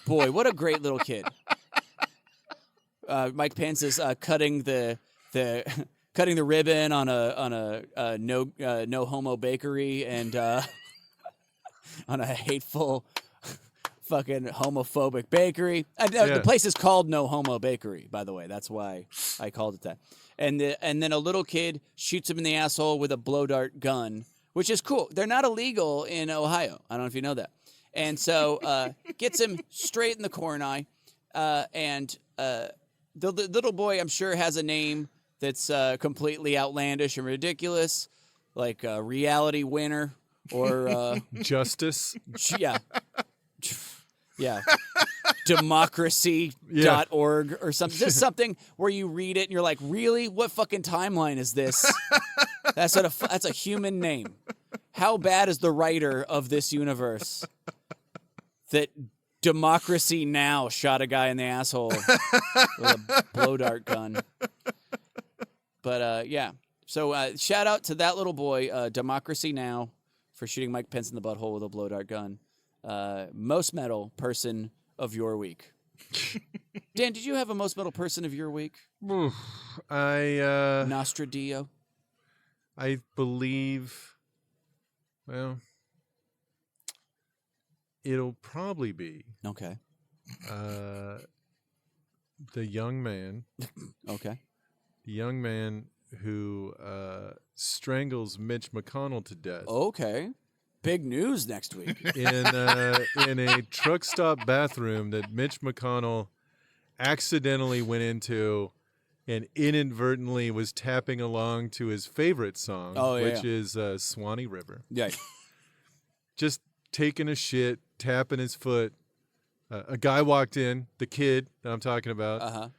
Boy, what a great little kid! Mike Pence is cutting the cutting the ribbon on a no homo bakery and on a hateful fucking homophobic bakery. The place is called No Homo Bakery, by the way. That's why I called it that. And then a little kid shoots him in the asshole with a blow dart gun, which is cool. They're not illegal in Ohio. I don't know if you know that. And so gets him straight in the corn eye. And the little boy, I'm sure, has a name that's completely outlandish and ridiculous, like Reality Winner or Justice. Yeah. Yeah. Democracy.org or something. Just something where you read it and you're like, really? What fucking timeline is this? That's a human name. How bad is the writer of this universe that Democracy Now! Shot a guy in the asshole with a blow dart gun? But yeah. So shout out to that little boy, Democracy Now! For shooting Mike Pence in the butthole with a blow dart gun. Most metal person of your week. Dan, did you have a most metal person of your week? Nostradio? I believe, well, it'll probably be Okay. the young man. Okay. The young man who strangles Mitch McConnell to death. Okay. Big news next week. In a truck stop bathroom that Mitch McConnell accidentally went into and inadvertently was tapping along to his favorite song, which is Swanee River. Yeah. Just taking a shit, tapping his foot. A guy walked in, the kid that I'm talking about.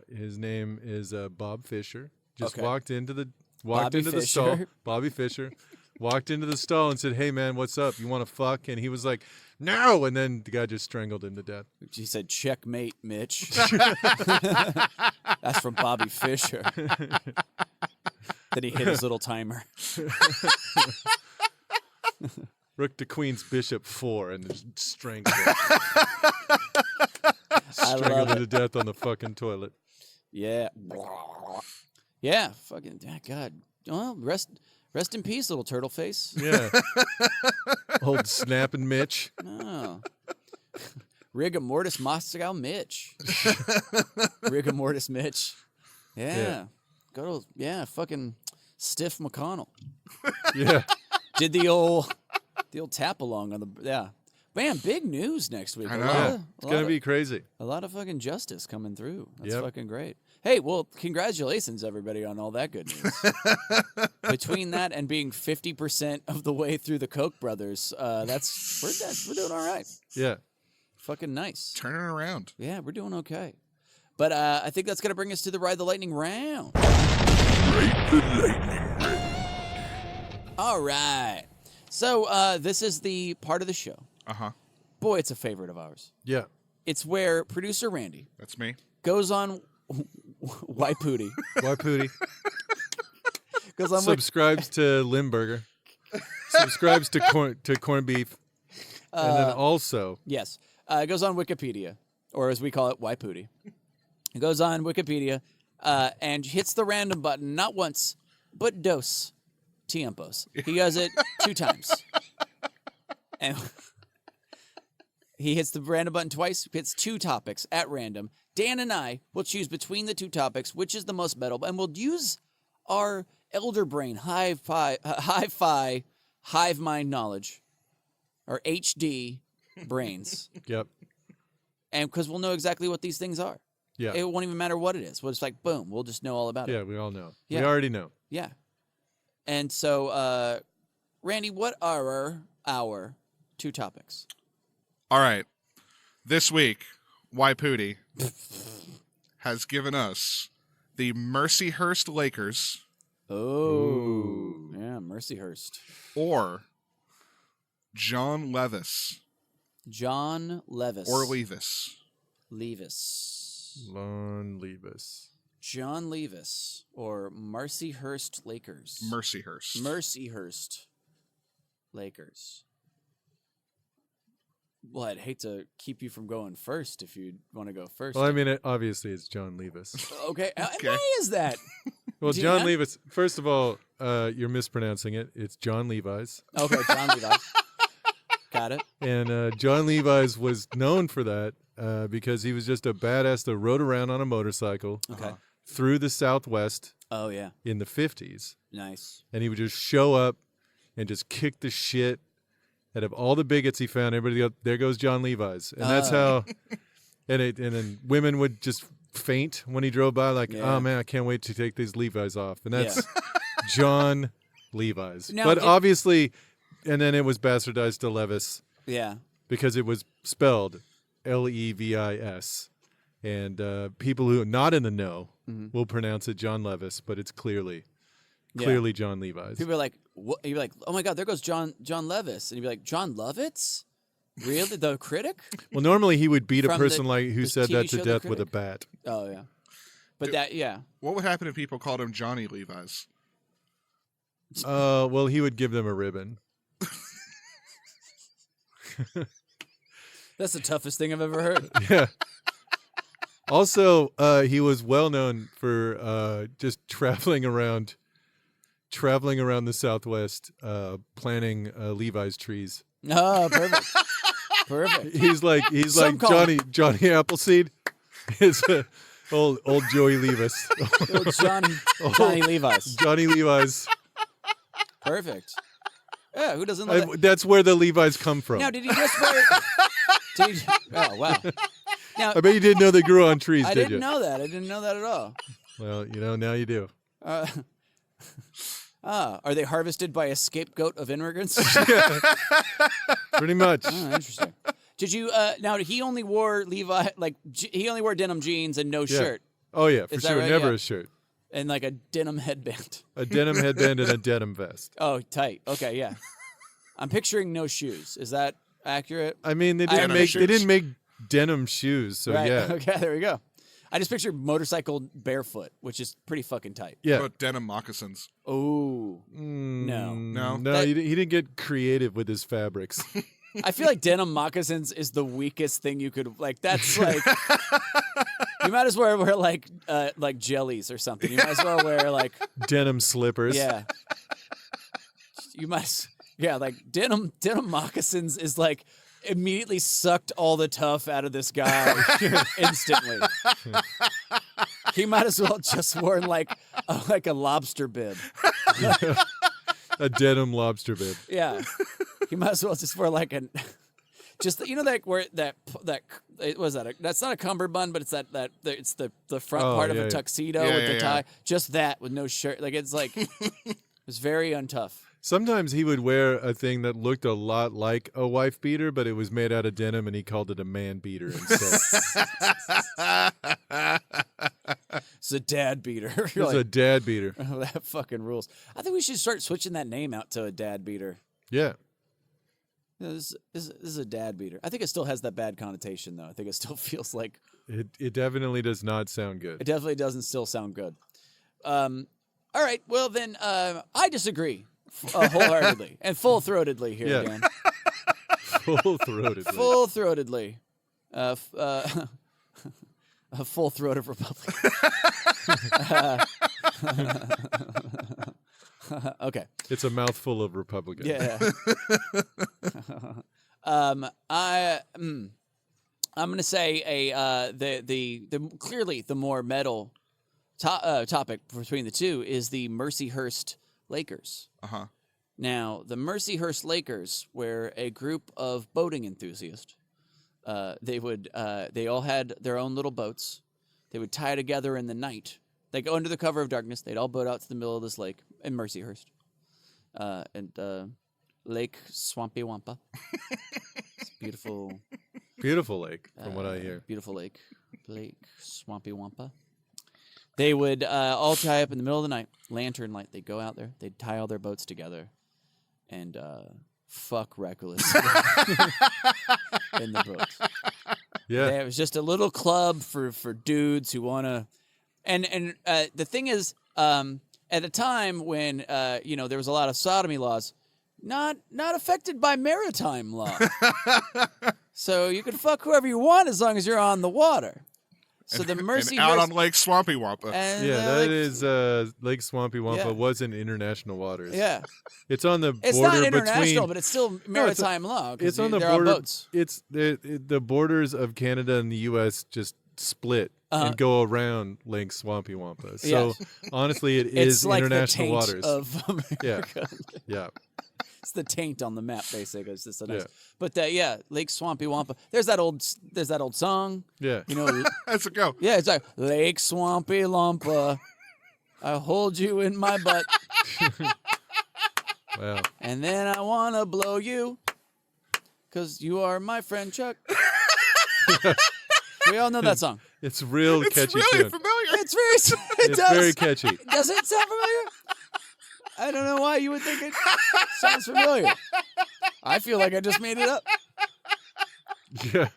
His name is Bob Fisher. Just walked into the stall. Bobby Fisher. Walked into the stall and said, "Hey, man, what's up? You want to fuck?" And he was like, "No!" And then the guy just strangled him to death. He said, "Checkmate, Mitch." That's from Bobby Fischer. Then he hit his little timer. Rook to Queen's Bishop 4 and just strangled him. Strangled him to death on the fucking toilet. Yeah. Yeah, fucking, God. Well, rest in peace, little turtle face. Yeah. Old snapping Mitch. Oh. Rigor mortis Moscow Mitch. Rigor mortis Mitch. Yeah. Good old, fucking stiff McConnell. Yeah. Did the old tap along on the, Man, big news next week. I know. It's going to be crazy. A lot of fucking justice coming through. That's Yep. fucking great. Hey, well, congratulations, everybody, on all that good news. Between that and being 50% of the way through the Koch brothers, we're doing all right. Yeah. Fucking nice. Turning around. Yeah, we're doing okay. But I think that's going to bring us to the Ride the Lightning round. All right. So this is the part of the show. Uh-huh. Boy, it's a favorite of ours. Yeah. It's where producer Randy That's me. goes on Wipudiriffic. Waiputi. Goes on Subscribes to Limburger. Subscribes to corned beef. And then also... Yes. It goes on Wikipedia, or as we call it, Wipudiriffic. It goes on Wikipedia and hits the random button, not once, but dos tiempos. He does it 2 times. And he hits the random button twice, hits 2 topics at random. Dan and I will choose between the 2 topics which is the most metal, and we'll use our elder brain, hi-fi, hive mind knowledge, our HD brains. Yep. And because we'll know exactly what these things are. Yeah. It won't even matter what it is. We'll just like, boom, we'll just know all about it. Yeah, we all know. Yeah. We already know. Yeah. And so, Randy, what are our 2 topics? All right. This week, Wipudiriffic has given us the Mercyhurst Lakers Oh. Mercyhurst. Or John Levis. John Levis. Or Levis. Levis. Lon Levis. John Levis or Mercyhurst Lakers. Mercyhurst. Mercyhurst Lakers. Well, I'd hate to keep you from going first if you want to go first. Well, I mean, obviously it's John Levis. Okay. Why is that? Well, John Levis, first of all, you're mispronouncing it. It's John Levi's. Okay, John Levi's. Got it. And John Levi's was known for that because he was just a badass that rode around on a motorcycle through the Southwest Oh, yeah. in the 50s. Nice. And he would just show up and just kick the shit out of all the bigots he found. Everybody go, there goes John Levi's. And that's how, and then women would just faint when he drove by, like, oh, man, I can't wait to take these Levi's off. And that's John Levi's. Now, but obviously, and then it was bastardized to Levis. Yeah. Because it was spelled Levis. And people who are not in the know will pronounce it John Levis, but it's clearly John Levi's. People are like, what? You'd be like, oh my God, there goes John Levis. And you'd be like, John Lovitz? Really? The critic? Well, normally he would beat a From person the who said TV that to show The death with a Critic? bat. Oh, yeah. But What would happen if people called him Johnny Levi's? Well, he would give them a ribbon. That's the toughest thing I've ever heard. Yeah. Also, he was well known for just traveling around the Southwest, planting Levi's trees. Oh, perfect. Perfect. He's like call Johnny Appleseed. It's old Joey Levis. Old Johnny Levi's. Johnny Levi's. Perfect. Yeah, who doesn't love that? That's where the Levi's come from. Now, did he just wear... Oh, wow. Now, I bet you didn't know they grew on trees, I did didn't you? know that. I didn't know that at all. Well, now you do. Are they harvested by a scapegoat of immigrants? Pretty much. Oh, interesting. Did you? Now he only wore he only wore denim jeans and no shirt, Oh yeah, for Is that sure. right? Never Yeah. a shirt. and like a denim headband. A denim headband and a denim vest. Oh, tight. Okay, yeah. I'm picturing no shoes. Is that accurate? I mean, they Denim didn't make denim shoes, so right. yeah. Okay, there we go. I just pictured motorcycle barefoot, which is pretty fucking tight. Yeah. What about denim moccasins? Oh, no. No? No, he didn't get creative with his fabrics. I feel like denim moccasins is the weakest thing you could That's like you might as well wear like jellies or something. You might as well wear like Denim slippers. yeah. You might like denim moccasins is like immediately sucked all the tough out of this guy instantly. He might as well just worn like a lobster bib. A denim lobster bib. Yeah. He might as well just wear like an just where that it was that that's not a cummerbund, but it's it's the front part of a tuxedo with the tie. Just that with no shirt. Like it's very untough. Sometimes he would wear a thing that looked a lot like a wife beater, but it was made out of denim, and he called it a man beater instead. It's a dad beater. It was a dad beater. Oh, that fucking rules. I think we should start switching that name out to a dad beater. Yeah. This is a dad beater. I think it still has that bad connotation, though. I think it still feels like... It definitely does not sound good. It definitely doesn't still sound good. All right, well then, I disagree wholeheartedly and full-throatedly here, Dan. Full-throatedly. Full-throatedly. A full throat of Republic. Okay. It's a mouthful of Republican. Yeah. I'm gonna say the clearly the more metal topic between the two is the Mercyhurst Lakers. Uh-huh. Now, the Mercyhurst Lakers were a group of boating enthusiasts. They all had their own little boats. They would tie together in the night. They go under the cover of darkness. They'd all boat out to the middle of this lake in Mercyhurst. Lake Swampy Wampa. It's beautiful. Beautiful lake, from what I hear. Beautiful lake. Lake Swampy Wampa. They would all tie up in the middle of the night, lantern light. They'd go out there. They'd tie all their boats together and fuck recklessly in the boats. Yeah. It was just a little club for dudes who want to. And the thing is, at a time when there was a lot of sodomy laws, not affected by maritime law. So you can fuck whoever you want as long as you're on the water. So the Mercy and out on Lake Swampy Wampa. That is Lake Swampy Wampa was in international waters. Yeah. It's on the border It's not international, between, but it's still maritime law. It's on the they're border. On boats. It's the borders of Canada and the U.S. just split and go around Lake Swampy Wampa. So honestly, it is it's like international the taint waters. of America. Yeah. It's the taint on the map, basically. It's just so nice. Yeah. But Lake Swampy Wampa. There's that old song. Yeah. Let's go. Yeah, it's like Lake Swampy Wampa. I hold you in my butt. Wow. And then I wanna blow you, 'cause you are my friend Chuck. We all know that song. It's real It's catchy really tune. familiar. It's very. It It's does. very catchy. Does it sound familiar? I don't know why you would think it sounds familiar. I feel like I just made it up. Yeah.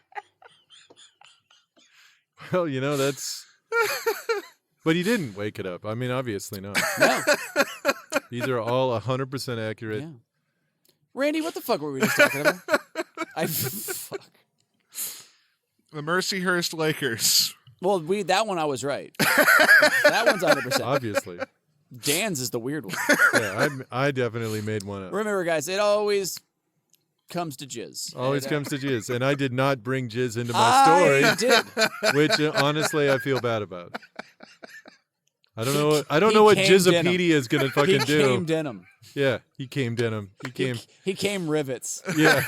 Well, that's. But he didn't wake it up. I mean, obviously not. No. These are all 100% accurate. Yeah. Randy, what the fuck were we just talking about? Fuck. The Mercyhurst Lakers. Well, that one I was right. That one's 100%. Obviously. Dan's is the weird one. Yeah, I definitely made one up. Remember, guys, it always comes to jizz. Always comes to jizz. And I did not bring jizz into my story. I did. Which honestly I feel bad about. I don't know He what came Jizzopedia is gonna fucking He do. came denim. Yeah, he came denim. He came. He came rivets. Yeah,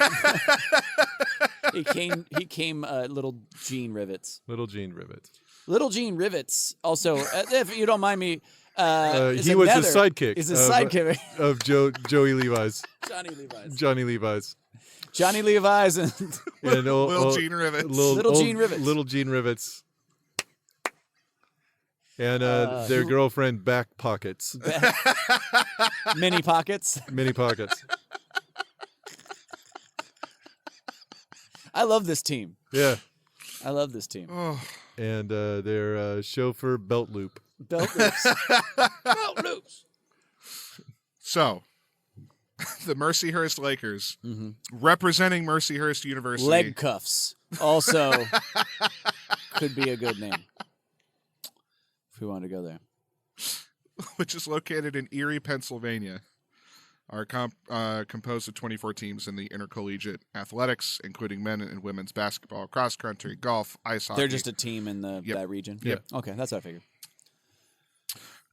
He came little jean rivets. little Gene Rivet. Little Gene Rivets. Also, if you don't mind me, is He a was nether. the sidekick. Is a sidekick. of Joey Levi's. Johnny Levi's. Johnny Levi's. Johnny Levi's and And Little Gene Rivets. Little Gene Rivets. Little Gene Rivets. And their girlfriend Back Pockets. Mini Pockets. Mini Pockets. I love this team. Yeah. I love this team. Oh. And their chauffeur Belt Loop. Belt loops. Belt loops. So, the Mercyhurst Lakers, representing Mercyhurst University. Leg cuffs. Also could be a good name. If we want to go there. Which is located in Erie, Pennsylvania, are composed of 24 teams in the intercollegiate athletics, including men and women's basketball, cross country, golf, ice hockey. They're just a team in that region? Yep. Okay, that's what I figured.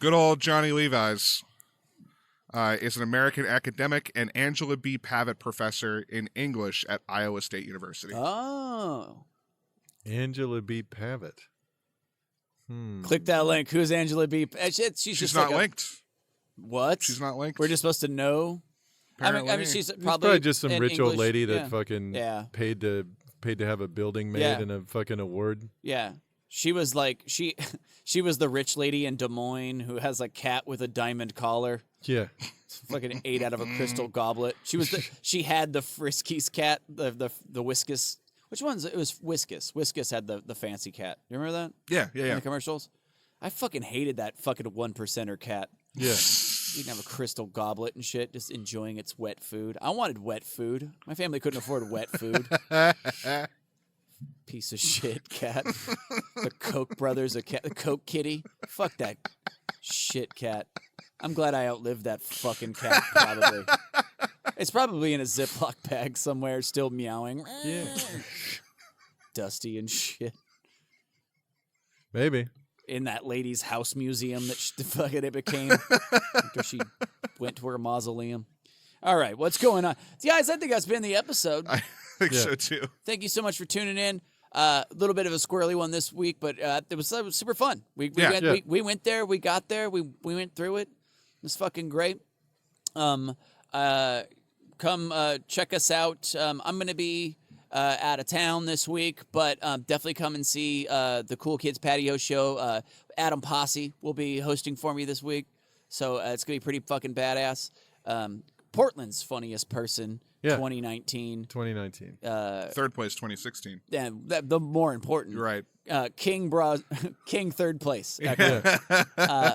Good old Johnny Levi's is an American academic and Angela B. Pavitt professor in English at Iowa State University. Oh. Angela B. Pavitt. Click that link. Who's Angela B? She's She's not linked. What? She's not linked. We're just supposed to know. I mean, she's It's probably, probably just some in rich English. old lady that Yeah. fucking Yeah. paid to have a building made Yeah. and a fucking award. Yeah. She was like she was the rich lady in Des Moines who has a cat with a diamond collar. Yeah. Fucking ate out of a crystal goblet. She had the Friskies cat, the Whiskus. Which one's it was Whiskus. Whiskus had the fancy cat. You remember that? Yeah. In the commercials? I fucking hated that fucking 1%er cat. Yeah. You can have a crystal goblet and shit, just enjoying its wet food. I wanted wet food. My family couldn't afford wet food. Piece of shit cat. The Koch brothers, the Koch kitty. Fuck that shit cat. I'm glad I outlived that fucking cat, probably. It's probably in a Ziploc bag somewhere, still meowing. Yeah. Dusty and shit. Maybe. In that lady's house museum that fucking it became after she went to her mausoleum. All right, what's going on? Guys, I think that's been the episode. I think Yeah. so too. Thank you so much for tuning in. A little bit of a squirrely one this week, but it was super fun. We went there, we got there, we went through it. It was fucking great. Come check us out. I'm going to be out of town this week, but definitely come and see the Cool Kids Patio show. Adam Posse will be hosting for me this week, so it's going to be pretty fucking badass. Portland's funniest person, 2019. 2019. Third place, 2016. Yeah, the more important. You're right. King third place. But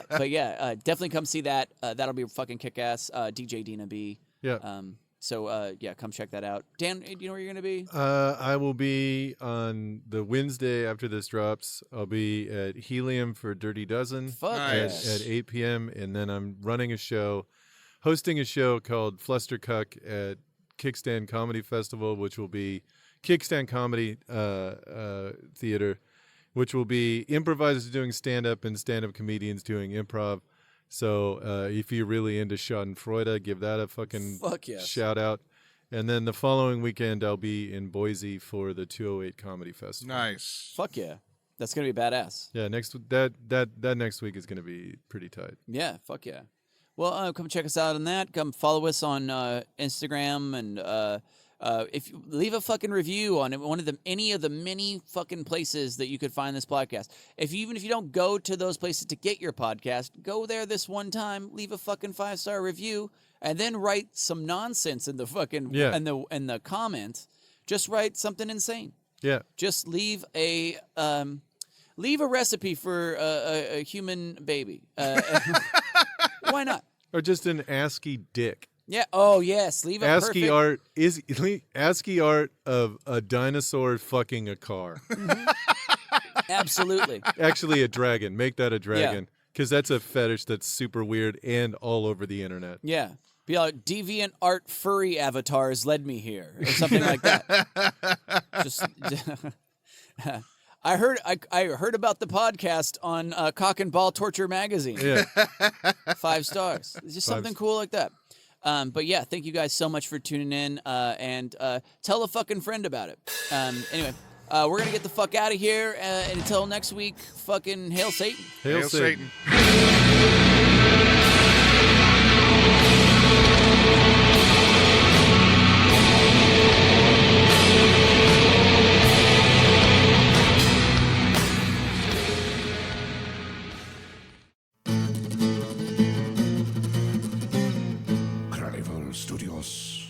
definitely come see that. That'll be fucking kick-ass. DJ Dina B. Yeah. So come check that out. Dan, do you know where you're going to be? I will be on the Wednesday after this drops. I'll be at Helium for Dirty Dozen Fuck Nice. at 8 p.m. And then I'm hosting a show called Flustercuck at Kickstand Comedy Festival, which will be Kickstand Comedy Theater, which will be improvisers doing stand-up and stand-up comedians doing improv. So if you're really into Schadenfreude, give that a fucking shout out. And then the following weekend, I'll be in Boise for the 208 Comedy Festival. Nice. Fuck yeah. That's going to be badass. Yeah, that next week is going to be pretty tight. Yeah, fuck yeah. Well, come check us out on that. Come follow us on Instagram, and if you leave a fucking review on any of the many fucking places that you could find this podcast. Even if you don't go to those places to get your podcast, go there this one time, leave a fucking 5-star review, and then write some nonsense in the fucking in the comments. Just write something insane. Yeah. Just leave a recipe for a human baby. Why not? Or just an ASCII dick. Yeah. Oh, yes. Leave a ASCII perfect... ASCII art of a dinosaur fucking a car. Absolutely. Actually, a dragon. Make that a dragon, because that's a fetish that's super weird and all over the internet. Yeah. Be like, deviant art furry avatars led me here, or something like that. Just. I heard about the podcast on Cock and Ball Torture Magazine. Yeah. 5 stars. It's just something cool like that. But yeah, thank you guys so much for tuning in, and tell a fucking friend about it. Anyway, we're going to get the fuck out of here, and until next week, fucking hail Satan. Hail Satan. Carnival Studios.